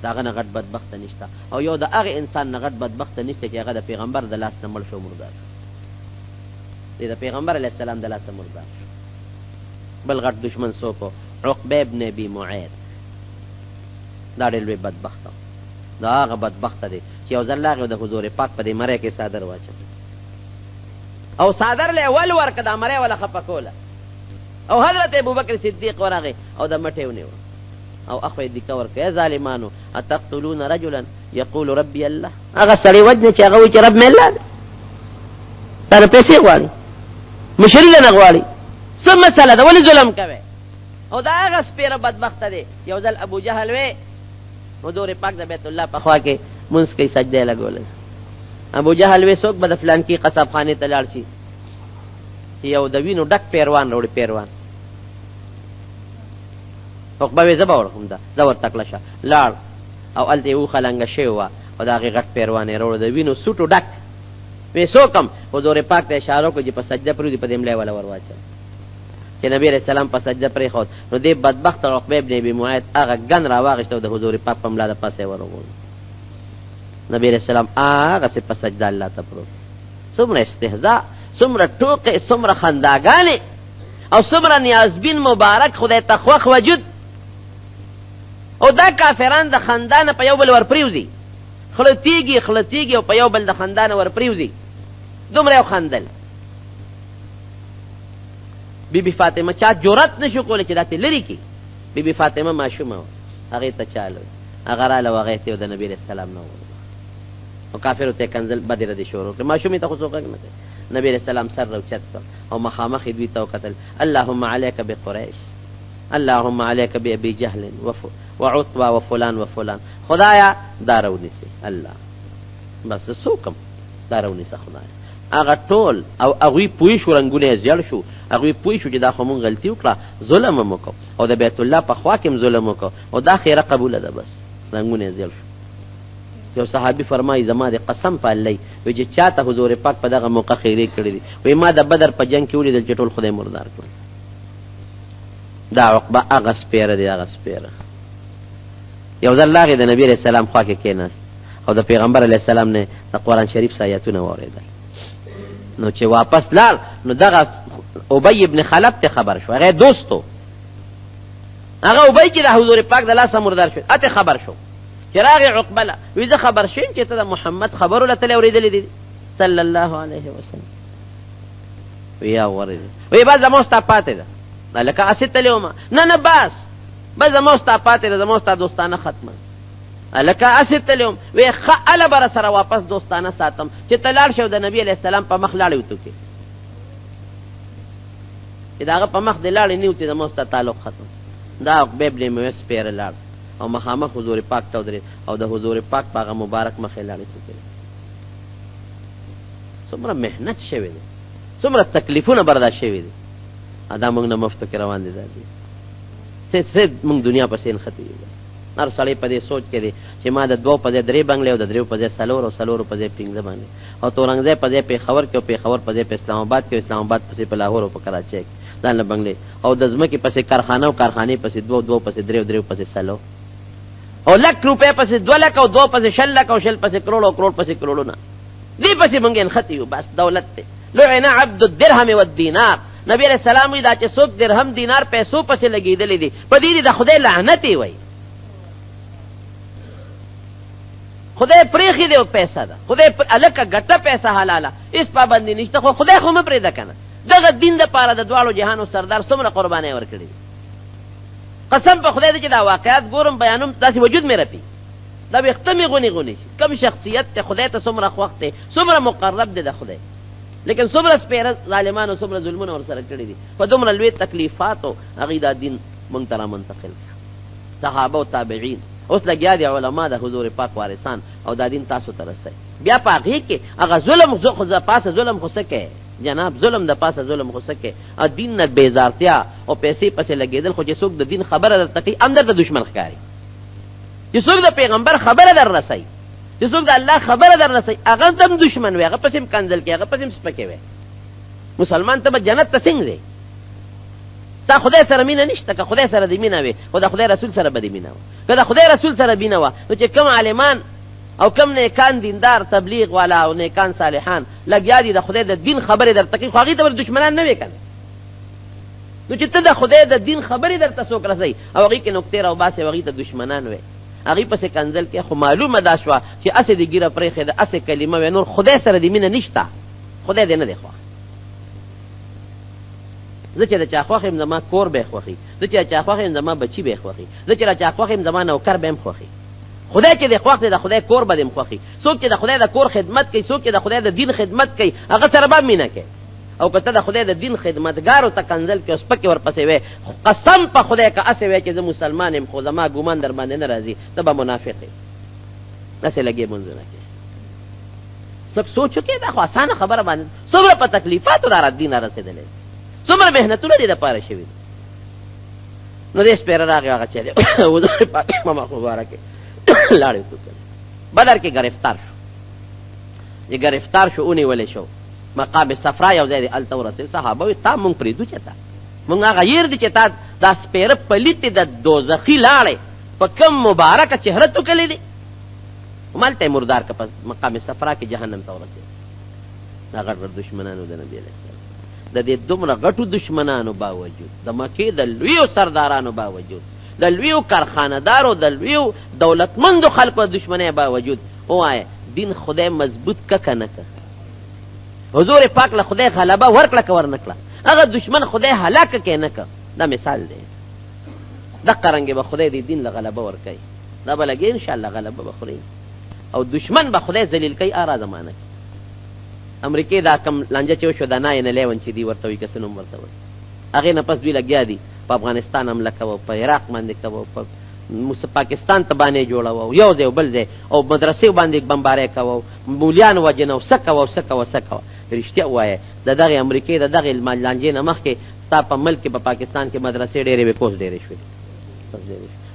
دغه نه غټ بدبخته نشته، او یو د هغه انسان نه غټ بدبخته نشته چې هغه د پیغمبر د لاس نه مړ شو مردار شو. د پیغمبر علیه السلام د لاسه مردار شو. بل غټ دشمن څوک و؟ عقبه ابن ابي معيط. دا ډېر لوی بدبخته، دا هغه بدبخته دی چې یو ځل راغی د حضور پاک په دې مری کې څادر واچو او څادر له اول ورکه دا مری ولا خفه کوله او حضرت ابوبکر صدیق ورغی او د مټې ونیو او اخو یې دیکه ورکړه ای ظالمانو اتقتلون رجلا یقول ربي الله. هغه سړی وجنه چې هغه وایي چې رب مې الله دی، تا نه پیسې غواړي، مشري نه غواړي، څه مسله ده، ولې ظلم کوي؟ او دا هغه سپیره بدبخته دی. یو ځل ابو جهل وی حضور پاک د بیت الله په خوا کې منځ کې سجده لګوله. ابو جهل وی څوک به د فلان کې قصاب خانې ته لاړ شي چې یو د وینو ډک پیروان راوړي پیروان. عقبه وی زه به ورغلم، زه ورته کړه شه لاړ او هلته یې اوښه لنګه شوې وه او د هغې غټ پیروان یې راوړه د وینو سوټو ډک. وی څوک هم؟ حضور پاک ته اشاره وکړه چې په سجده پرېږدي په دې ملی والا ور واچوه چې نبي علیه السلام په سجده پرېښود نو دې بدبخت عقبه ابن ابي معيط هغه ګن راواغېسته او د حضور پاک په ملا د پاسه یې ورغولو. نبي علیه السلام هغسې په سجده الله ته پروت. څومره استهزاء، څومره ټوکې، څومره خنداګانې او څومره نیازبین مبارک خدای ته خوښ وجود. او دا کافران د خندا نه په یو بل ور پرېوځي، خلطیږي او په یو بل د خندا نه ور پرېوځي. دومره یو خندل. بی بی فاطمه چا جرأت نشو کولی چې دا ته لرې کړي. بی بی فاطمه ماشومه وه، هغې ته چالو هغه راله و هغې ته د نبي علیه السلام نه وویل او کافرو ته یې کنځل بدې ردې شروع کړې. ماشومې ته خو څوک غږ نه کوي. نبي علیه السلام سر راوچت کړ او مخامخ یې دوی ته وکتل. اللهم علیک بقریش، اللهم علیک بابي جهل وعتبه وفلان وفلان. خدایا دا راونیسي الله، بس څوک هم دا راونیسه خدایا. هغه ټول او هغوی پوه شو، رنګونه یې زیړ شو، هغوی پوه شو چې دا خو مونږ غلطي وکړه، ظلم هم وکړو او د بیت الله په خوا کې هم ظلم وکړو او دا خیره قبوله ده، بس رنګونه یې زیړ شو. یو صحابي فرمایي زما د قسم په الله وی چې چاته حضور پاک په دغه موقع خیرې کړې دي، وی ما د بدر په جنګ کې ولیدل چې ټول خدای مردار کړل. دا عقبه هغه سپیره دی، هغه سپیره. یو ځل راغی د نبي علیه السلام خوا کې کېناست او د پیغمبر علیه السلام نه د قرآن شریف آیاتونه واورېدل. نو چې واپس لاړ نو دغه ابی ابن خلف ته خبر شو، هغه دوستو، هغه ابی چې د حضور پاک د لاسه مردار شو، اته خبر شو چې چې راغی عقبه له وی زه خبر شوم چې ته د محمد خبرو له تلې اورېدلې دي صلی الله علیه وسلم. وی یا ورېدې وی بس زما ستا پاتې ده لکه اسې تلې ومه نه بس زما ستا پاتې ده زما ستا دوستانه ختمه لکه اسې تلې وم وی ښه اله به راسره واپس دوستانه ساتم چې ته لاړ شې او د نبي علیه السلام په مخ لاړې وتوکې چې د هغه په مخ دې لاړې نه وتې زما ستا تعلق ختم. دا عقبه بن مویس پیره لاړ او مخامخ حضور پاک ته ودرېد او د حضور پاک په هغه مبارک مخې لاړې توکې. څومره محنت شوی دی څومره تکلیفونه برداشت شوي دي دا موږ نه مفتو کې روان دي. دا دي څه موږ دنیا پسې نښتې دي. بس هر سړی په دې سوچ کې دی چې ما د 2 په ځای 3 بنګلې او د 3 په ځای 4 او 4 په ځای 5 باندې او تورنګزی په ځای پېښور کې او پېښور په ځای په اسلام آباد کې او اسلام آباد پسې په لاهور او په کراچۍ کې ځان له بنګلې او د ځمکې پسې کارخانه او کارخانې پسې 2 پسې 3 او 3 پسې 4 او لک روپۍ پسې 2 لک او 2 پسې 6 لک او 6 پسې کروڑ او کروڑ پسې کروڑونه دې پسې موږ نښتې یو. بس دولت دی لعن عبد الدرهم والدینار. نبی علیہ السلام وی دا چې څوک درهم دینار پیسو پسې لګېدلې دي په دې د خدای لعنت یې وایي. خدای پرېښې دی او پیسه ده خدای هلکه ګټه پیسه حلاله هېڅ پابندي نشته خو خدای خو مه پرېږده که نه. دغه دین دپاره د دواړو جهانو سردار څومره قربانۍ ورکړې دي. قسم په خدای دی چې دا واقعات ګورم بیانوم داسې وجود مې رپي دا ویښته مې غونې شي. کم شخصیت دی خدای ته څومره خوښ دی څومره مقرب دی د خدای لیکن څومره سپېره ظالمانو څومره ظلمونه ورسره کړي دي په دومره لوی تکلیفاتو هغوی دا دین موږ ته را منتقل کړه. صحابه او تابعین اوس لګیا دي علما د حضور پاک وارثان او دا دین تاسو ته رسوي. بیا په هغې کې هغه ظلم خو د پاسه ظلم خو څه کوي جناب ظلم د پاسه ظلم خو څه کوي دین نه بېزارتیا او پیسې پسې لګېدل خو چې څوک د دین خبره درته کوي هم درته دشمن ښکاري. چې څوک د پیغمبر خبره در رسوي چې څوک د الله خبره در رسوي هغه ته هم دشمن وي هغه پسې هم کنځل کوي هغه پسې هم سپکې وي. مسلمان ته به جنت ته څنګه دی تا خدای سره مینه نشته که خدای سره دې مینه وي خو د خدای رسول سره به دې مینه وه که د خدای رسول سره مینه وه نو چې کم عالمان او کم نیکان دیندار تبلیغ والا او نیکان صالحان لګیا دي د خدای د دین خبرې درته کوي خو هغې ته به دشمنان نه وي که نه. نو چې ته د خدای د دین خبرې درته څوک رسوي او هغې کې نکتې راوباسې او هغې ته دشمنان وي هغې پسې کنځل کې خو معلومه دا شوه چې اسې دې ګیره پرېښې ده اسې کلمه وی نور خدای سره دې مینه نشته خدای دې نه دی خوښ. زه چې د چا خوښ یم زما کور به یې خوښي زه چې د چا خوښ یم زما بچي به یې خوښي زه چې د چا خوښ یم زما نوکر به یم خوښي. خدای چې د خوښ دی د خدای کور به دې م خوښي. څوک چې د خدای د کور خدمت کوي څوک چې د خدای د دین خدمت کوي هغه سره به مینه کوي او که ته د خدای د دین خدمتګارو ته کنځل کې او سپکې ورپسې وی قسم په خدای که اسې وی چې زه مسلمان یم خو زما ګمان در باندې نه راځي ته به منافق یې داسې لګې منځونه کوي. څوک سوچ وکړي دا خو اسانه خبره باندې څومره په تکلیفاتو دا دین را رسېدلی څومره محنتونه دې دپاره شوي دي. نو دې سپېره راغی هغه چلې حضور پاک مخ مبارکې لاړې وتوکلې بدر کې ګرفتار شو. چې ګرفتار شو ونیولی شو مقام صفرا یو ځای دی هلته ورسېد صحابه وایي تا مونږ پرېږدو چې تا مونږ هغه هیر دي چې تا دا سپېره پلیتې د دوزخي لاړې په کم مبارکه چهره توکلې دي همالته یې مردار که په مقام صفرا کې جهنم ته ورسېد. دا غټ غټ دشمنانو د نبي علیه السلام د دې دومره غټو دشمنانو باوجود د مکې د لویو سردارانو باوجود د لویو کارخانهدارو د لویو دولتمندو خلکو د دشمنۍ باوجود ووایه دین خدای مضبوط که که نه که حضور پاک له خدای غلبه ورکړه که ورنکړه هغه دشمن خدای هلاکه کې نه که. دا مثال دی دقه رنګې به خدای دې دین له غلبه ورکوي دا به لګې انشاءالله غلبه به خوري او دشمن به خدای ذلیل کوي هره زمانه کې. امریکې دا کم لانجه چې وشو دا 9/11 چې دي ورته وایي که څه نوم ورته وایي هغې نه پس دوی لګیا دي په افغانستان حمله کوه په عراق باندې کوه په پاکستان ته باندې جوړوه یو ځای او بل ځای او مدرسې باندې بمبارۍ کوه مولیان وجنه او څه کوه او څه کوه څه کوه. رښتیا ووایه د دغې امریکې د دغې لانجې نه مخکې ستا په ملک کې په پاکستان کې مدرسې ډېرې بېکوس ډېرې شوې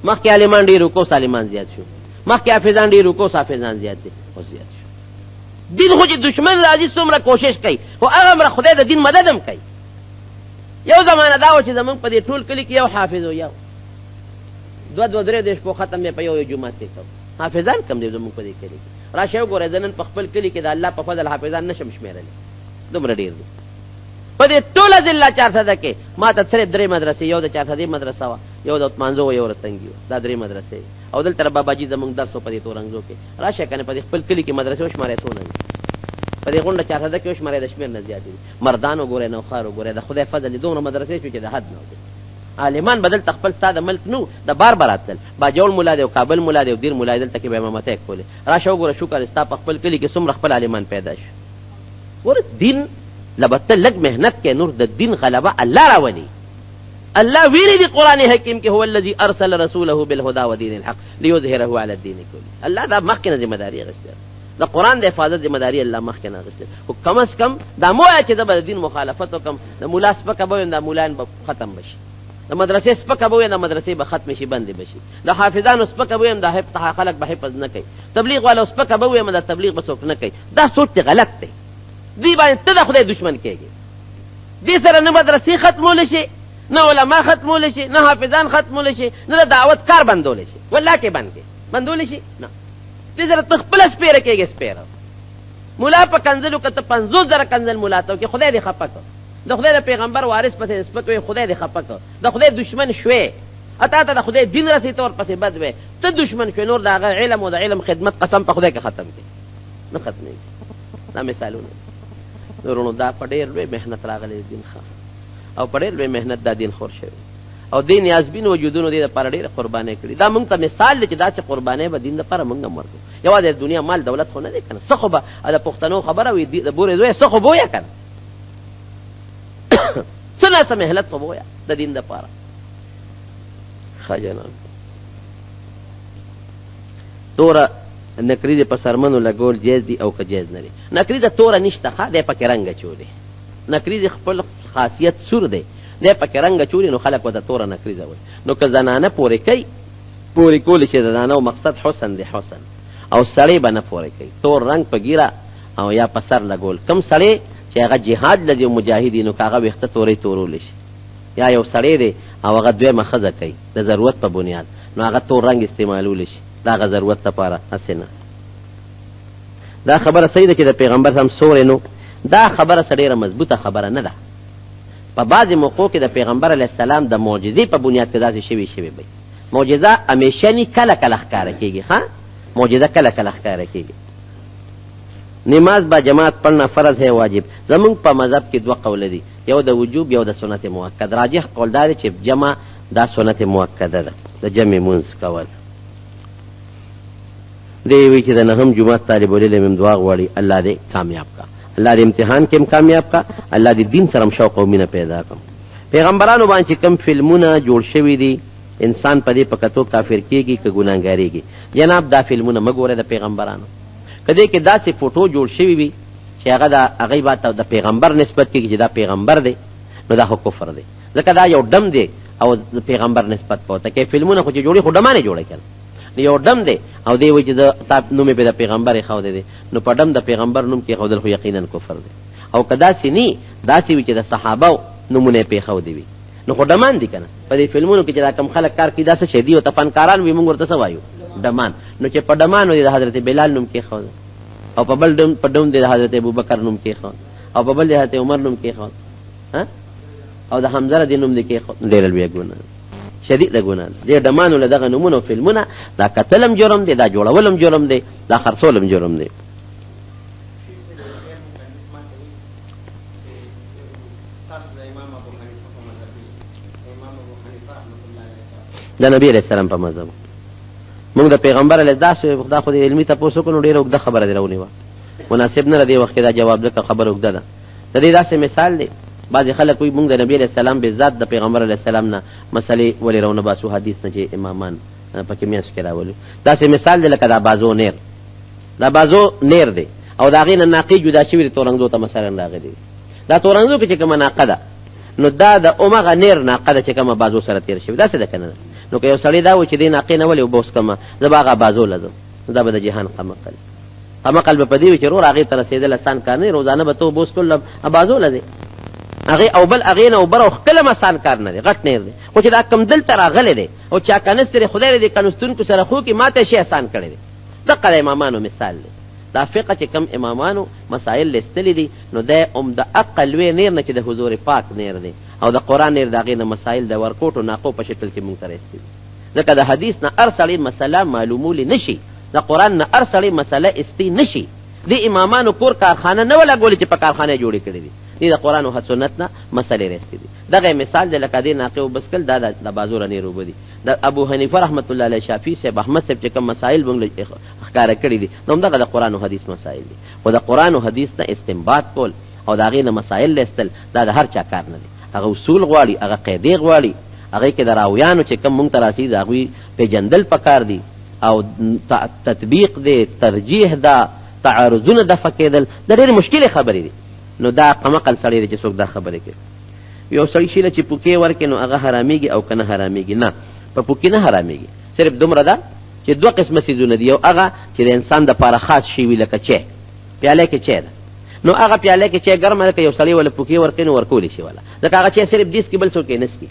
مخکې عالمان ډېر وکوس عالمان زیات شو مخکې حافظان ډېر وکوس حافظان زیات دي او زیات شو. دین خو چې دشمن راځي څومره کوشش کوي خو هغه مره خدای د دین مدد هم کوي. یو زمانه دا و چې زمونږ په دې ټول کلي کې یو حافظ و یو 2-3 د شپو ختم یې په یو جومات کې کوو. حافظان کم دی زمونږ په دې کلي کې راشه وګورئ زه نن په خپل کلي کې د الله په فضل حافظان نشم شمېرلی دومره ډېر دي. په دې ټوله ضلع 400 کې ما ته صرف 3 مدرسې یو د 400 مدرسه وه یو د عثمانزو و یو رتنګي و دا 3 مدرسې او دلته باباجي زمونږ درس په دې تورنګزو کې راشه کنه په خپل کلی کې مدرسې وشمارې څونه په دې غونډه 400 کې وشمارې د شمیر نه زیات دي مردان وګوره نو خار وګوره د خدای فضل دومره مدرسې شو چې د حد نه عالمان بدل تخپل ساده ملک نو د بار براتل باجوړ مولا دی او کابل مولا دی او دیر مولا دلته کې به امامت کولې راشه وګوره شکر استا په خپل کلی کې څومره خپل عالمان پیدا شو ور دین لبته لګ مهنت کې نور د دین غلبه الله راولي الله ویلي دی قران حکیم کې هو الذي ارسل رسوله بالهدى ودين الحق ليظهره على الدين كله الله دا مخکنه ذمہ داری غشته د قران د حفاظت ذمہ داری الله مخکنه غشته او کم از کم دا مو چې د دین مخالفت وکم د مولا سپکه به د مولان ختم بشي د مدرسې سپکه به د مدرسې به ختم شي بند بشي د حافظانو سپکه به د حفظ خلق به حفظ نه کوي تبلیغ والا سپکه به د تبلیغ به څوک نه کوي دا سوچ غلط دی دی باندې ته د خدای دشمن کېږي دې سره نه مدرسې ختمول شي نه علما ختمول شي نه حافظان ختمول شي نه دعوت کار بندول شي والله کې بندول شي نه دې سره تخپل سپیره کېږي سپیره مولا په کنزلو کته 50000 کنزل مولا ته کې خدای دې خپک د خدای د پیغمبر وارث پسې سپکوي خدای دې خپک د خدای دشمن شوي اته ته د خدای دین رسې تور پسې بد وي ته دشمن شوي نور د علم او د علم خدمت قسم په خدای کې ختم کړي نه ختمي دا مثالونه نورونو دا په ډېر لوی مهنت راغلی دین ښه او په ډېر لوی مهنت دا دین خور شوی او دین نیازبین وجودونو دې لپاره ډېره قربانۍ کړي دا موږ ته مثال دی چې داسې قربانۍ به دین لپاره موږ هم ورکړو یوازې د دنیا مال دولت خو نه دی که نه څه خو به د پښتنو خبره وي د بورې زویه څه خو بویه که نه څه ناڅه محنت خو بویه د دین لپاره ښه جناب توره نکري د په سرمنو لګول جایز دي او که جایز نه دي نکري د توره نشته ښه دی پکې رنګ اچولی نکري د خپل خاصیت سور دی دی پکې رنګ اچولي نو خلک ورته توره نکریزه وایي نو که زنانه پورې کوي پورې کولی چې د زنانه مقصد حسن دی حسن او سړی به نه پورې کوي تور رنګ په ګیره او یا په سر لګول کم سړی چې هغه جهاد لږ مجاهدي نو که هغه ویښته تورې تورولی شي یا یو سړی دی او هغه دویمه ښځه کوي د ضرورت په بنیاد نو هغه تور رنګ استعمالولی شي د هغه ضرورت لپاره هسې نه دا خبره صحیح ده چې د پیغمبر هم سوری نو دا خبره څه ډېره مضبوطه خبره نه ده په بعضې موقعو کې د پیغمبر علیه السلام د معجزې په بنیاد کې داسې شوي وي معجزه همیشني کله کله ښکاره کېږي ښه معجزه کله کله ښکاره کېږي نماز با جماعت پڑھنا فرض ہے واجب زمونږ په مذهب کې دوه قوله دي یو د وجوب یو د سنت مؤکد راجح قول دا دی چې جمع دا سنت مؤکده ده د جمع مونځ کول دی وی چې د نهم جمعات طالب العلم هم دعا غواړي الله دې کامیاب کا الله دې امتحان کې هم کامیاب کا الله دې دین سره شوق او مینه پیدا کړي پیغمبرانو باندې کم فلمونه جوړ شوي دي انسان په دې پکتو کافر کېږي که ګناهګاریږي جناب دا فلمونه مګوره د پیغمبرانو کدی کې داسې فوټو جوړ شوي وي چې هغه د هغې باته د پیغمبر نسبت کېږي چې دا پیغمبر دی نو دا خو کفر دی ځکه دا یو ډم دی او د پیغمبر نسبت کوته کې فلمونه خو چې جوړي خو ډمانې جوړه کړه یو ډم دی او دی وایي چې د نوم یې د پیغمبر ایښودی دی نو په ډم د پیغمبر نوم کې ایښودل خو یقینا کفر دی او که داسې نه داسې وي چې د صحابه نومونه یې پرېښودي وي نو خو ډمان دي که نه په دې فلمونو کې چې دا کم خلک کار کوي دا څه شی دي ورته فنکاران وي موږ ورته څه وایو ډمان نو چې په ډمانو د حضرت بلال نوم کېښود او په بل ډم په ډم د حضرت ابوبکر نوم کېښود او په بل د حضرت عمر نوم کېښود او د حمزه رضی نوم دې کېښود ډېره لویه ګناه شدید ګناه دې ډمانو له دغه نومونو فلمونه دا قتلم جرم دی دا جوړولم جرم دی دا خرڅولم جرم دی د نبی علیہ السلام په مذهب موږ د پیغمبر علیه داسې خدا خو د علمي تپوس وکړو نو ډېره اوږده خبره دې راونیوه مناسب نه ده دې وخت کې دا جواب ځکه خبره اوږده ده د دې داسې مثال دی بعضې خلک وایي موږ د نبي علیه السلام بذات د پیغمبر علیه السلام نه مسلې ولې راونه باسو حدیث نه چې امامان پکې میانس کې راولي داسې مثال دی لکه دا بازو نیر دا بازو نیر دی او د هغې نه ناقې جدا شوي د تورنګزو ته مثلا راغلي دي دا تورنګزو کې چې کومه ناقه ده نو دا د همغه نیر ناقه ده چې کومه بازو سره تېر شوي داسې ده که نه ده نو که یو سړی دا و چې دې ناقې نه ولې اوبه وڅکمه زه به هغه بازو لځم دا به د جهان قمقل قمقل به په دې وي چې رور هغې ته رسېدل اسان کار نه دی روزانه به ته اوبه وڅکل بازو لځې هغې او بل هغې نه اوبه راوښکلم اسان کار نه دی غټ نیر دی خو چې دا کم دلته راغلی دی او چا کنست دی خدای دې کنستونکو سره خو کې ماته شی اسان کړی دی دقه د امامانو مثال دی دا فقه چې کم امامانو مسائل لستلی دي نو دی د عقل لوی نیر نه چې د حضور پاک نیر دی او د قرآن نیر د هغې نه مسایل د ورکوټو ناقو په شکل کې مونږ ته رسېږي ځکه د حدیث نه هر سړی مسله معلومولی نشي، د قرآن نه هر سړی مسله استی نشي. دې امامانو کور کارخانه نه ولګولې چې په کارخانه جوړې کړې دي، دې د قرآن او سنت نه مسلې رسېدي دي. دغه مثال دی لکه دې ناقې وبسکل دا د بازو رڼې روبه دي. د ابو حنیفه رحمت الله علیه، شافعي صاحب، احمد صاحب چې کوم مسایل موږ ښکاره کړي دي نو همدغه د قرآن او حدیث مسایل دي. خو د قرآن او حدیث نه استنباط کول او د هغې نه مسایل لیستل دا د هر چا کار نه دی. هغه اصول غواړي، هغه قاعدې غواړي، هغې کې د راویانو چې کوم موږ ته راسي د هغوی پېژندل پکار دي او تطبیق دی، ترجیح ده، تعارضونه دفع کېدل، د ډېرې مشکلې خبرې دي. نو دا قمقل سړی دی چې څوک دا خبرې کوي. یو سړي شي چې پوکې ورکړي نو هغه حرامېږي او که نه حرامېږي؟ نه، په پوکې نه حرامېږي. صرف دومره ده چې دوه قسمه څیزونه دي. یو هغه چې د انسان دپاره خاص شي وي، لکه چای، پیاله کې چای ده، نو هغه پیاله کې چای ګرمه ده، که یو سړی وله پوکې ورکړي نو ورکولی شي وله، ځکه هغه چای صرف دیس کې بل څوک یې نه څکي.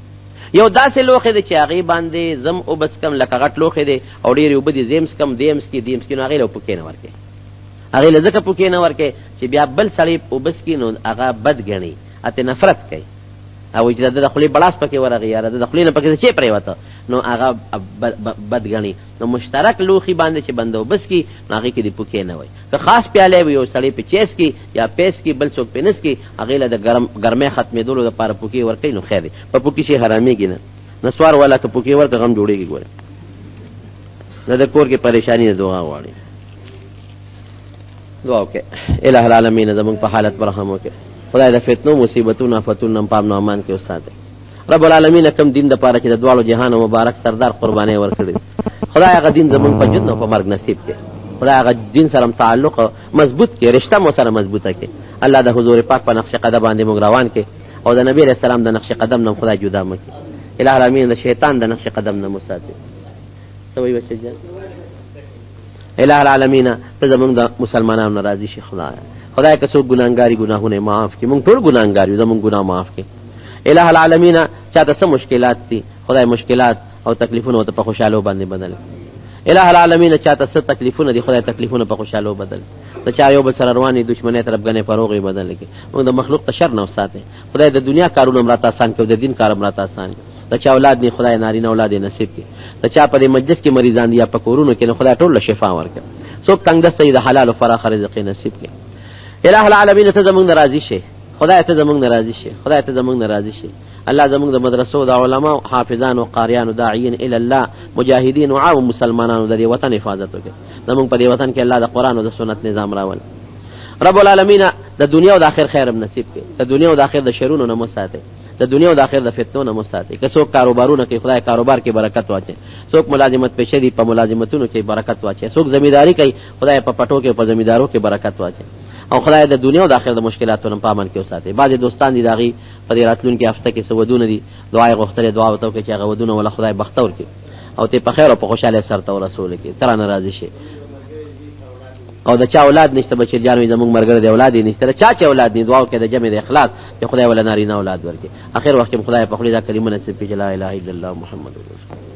یو داسې لوښی دی چې هغې باندې زم اوبه څکم، لکه غټ لوښی دی او ډېرې اوبه دي، زه یې څکم، دی یې څکي، دی یې څکي، نو هغې له پوکې نه ورکوي. هغې له ځکه پوکې نه ورکوي چې بیا بل سړی اوبه څکي نو هغه بد ګڼي، اتې نفرت کوي او وایي چې د خولې بړاس پکې ورغی، یا د خولې نه پکې چی پرېوته، نو هغه بد ګڼي. نو مشترک لوښي باندې چې بنده اوبه څکي نو هغې کې د پوکې نه وایي. که خاص پیالی وي یو سړی پې چای څکي یا پیس کې بل څوک پې نه څکي، هغې له د ګرمۍ ختمېدلو دپاره پوکې ورکوي نو خیر دی. په پوکې شي حرامېږي نه. نسوار والا که پوکې ورکړه غم جوړېږي. ګوره د کور کې پریشاني نه دعا غواړي. دعا وکړئ الٰه العالمین زموږ په حالت پر رحم وکړئ. خدای د فتنو مصیبتونو آفتونو نه په امن او امان کې وساتئ. رب العالمین کوم دین دپاره چې د دواړو جهانو مبارک سردار قربانۍ ورکړي، خدای هغه دین زموږ په ژوند او په مرګ نصیب کړي. خدای هغه دین سره تعلق مضبوط کړي، رشته مو سره مضبوطه کړي. الله د حضور پاک په نقش قدم باندې موږ روان کړي او د نبی علیه السلام د نقش قدم نه خدای جدا مه کړي. الٰه العالمین د شیطان د نقش قدم نه مو ساتئ. څه وایي بچه جان؟ الٰه العالمین ته زموږ د مسلمانانو نه راضي شي. خدای که څوک ګناهګاري ګناهونه معاف کړي، موږ ټول ګناهګار یو، زموږ ګناه معاف کړي. الٰه العالمین چاته څه مشکلات دي خدای مشکلات او تکلیفونه ته په خوشحالو باندې بدل. الٰه العالمین چاته څه تکلیفونه دي خدای تکلیفونه په خوشحالو بدل. ته چا یو بل سره روانې دشمنۍ طرفګنې فروغ یې بدل کړي. موږ د مخلوق ته شر نه وساتئ. خدای د دنیا کارونه هم راته اسان کړي، د دین کار هم راته اسان کړي. د چا اولاد نه خدای نارینه اولاد یې نصیب کړي. د چا په دې مجلس کې مریضان دي یا په کورونو کې نو خدای ټول له شفا ورکړي. څوک تنګ دسته یې د حلال او فراخ رزق نصیب کړي. الٰه العالمین ته زموږ نه راضي شي. خدای ته زموږ نه راضي شي. خدای ته زموږ نه راضي شي. الله زموږ د مدرسو د علماو، حافظانو، قاریانو، داعیین الی الله، مجاهدین او عام مسلمانانو د دې وطن حفاظت وکړي. زموږ په دې وطن کې الله د قرآن او د سنت نظام راول. رب العالمین د دنیا او د آخر خیر هم نصیب کړي. د دنیا او د آخر د شرونو نه مو ساتئ. د دنیا او د آخر د فتنو نه مو ساتئ. که څوک کاروبارونه کوي خدای کاروبار کې برکت واچي. څوک ملازمت پیشه دي په ملازمتونو کې برکت واچي. څوک زمینداری کوي خدای په پټو کې په زمیندارو کې برکت واچي. او خدای د دنیا او د آخرت د مشکلاتو نه په امن کې وساتي. بعضې دوستان دي د هغې په دې راتلونکي هفته کې څه ودونه دي، دعا یې غوښتلې، دعا ورته وکړئ چې هغه ودونه وله خدای بخته ورکړي او ته په خیر او په خوشحالۍ سرته ورسوله کړي، ته رانه راضي شي. او د چا اولاد نشته بچیان وي زموږ ملګری د اولاد یې نشته، چا چې اولاد نه دعا وکړئ د جمع د اخلاص چې خدای وله نارینه اولاد ورکړي. اخر وخت کې خدای په خولې دا کلمه نصیب کړي چې لا اله الا الله محمد رسول الله.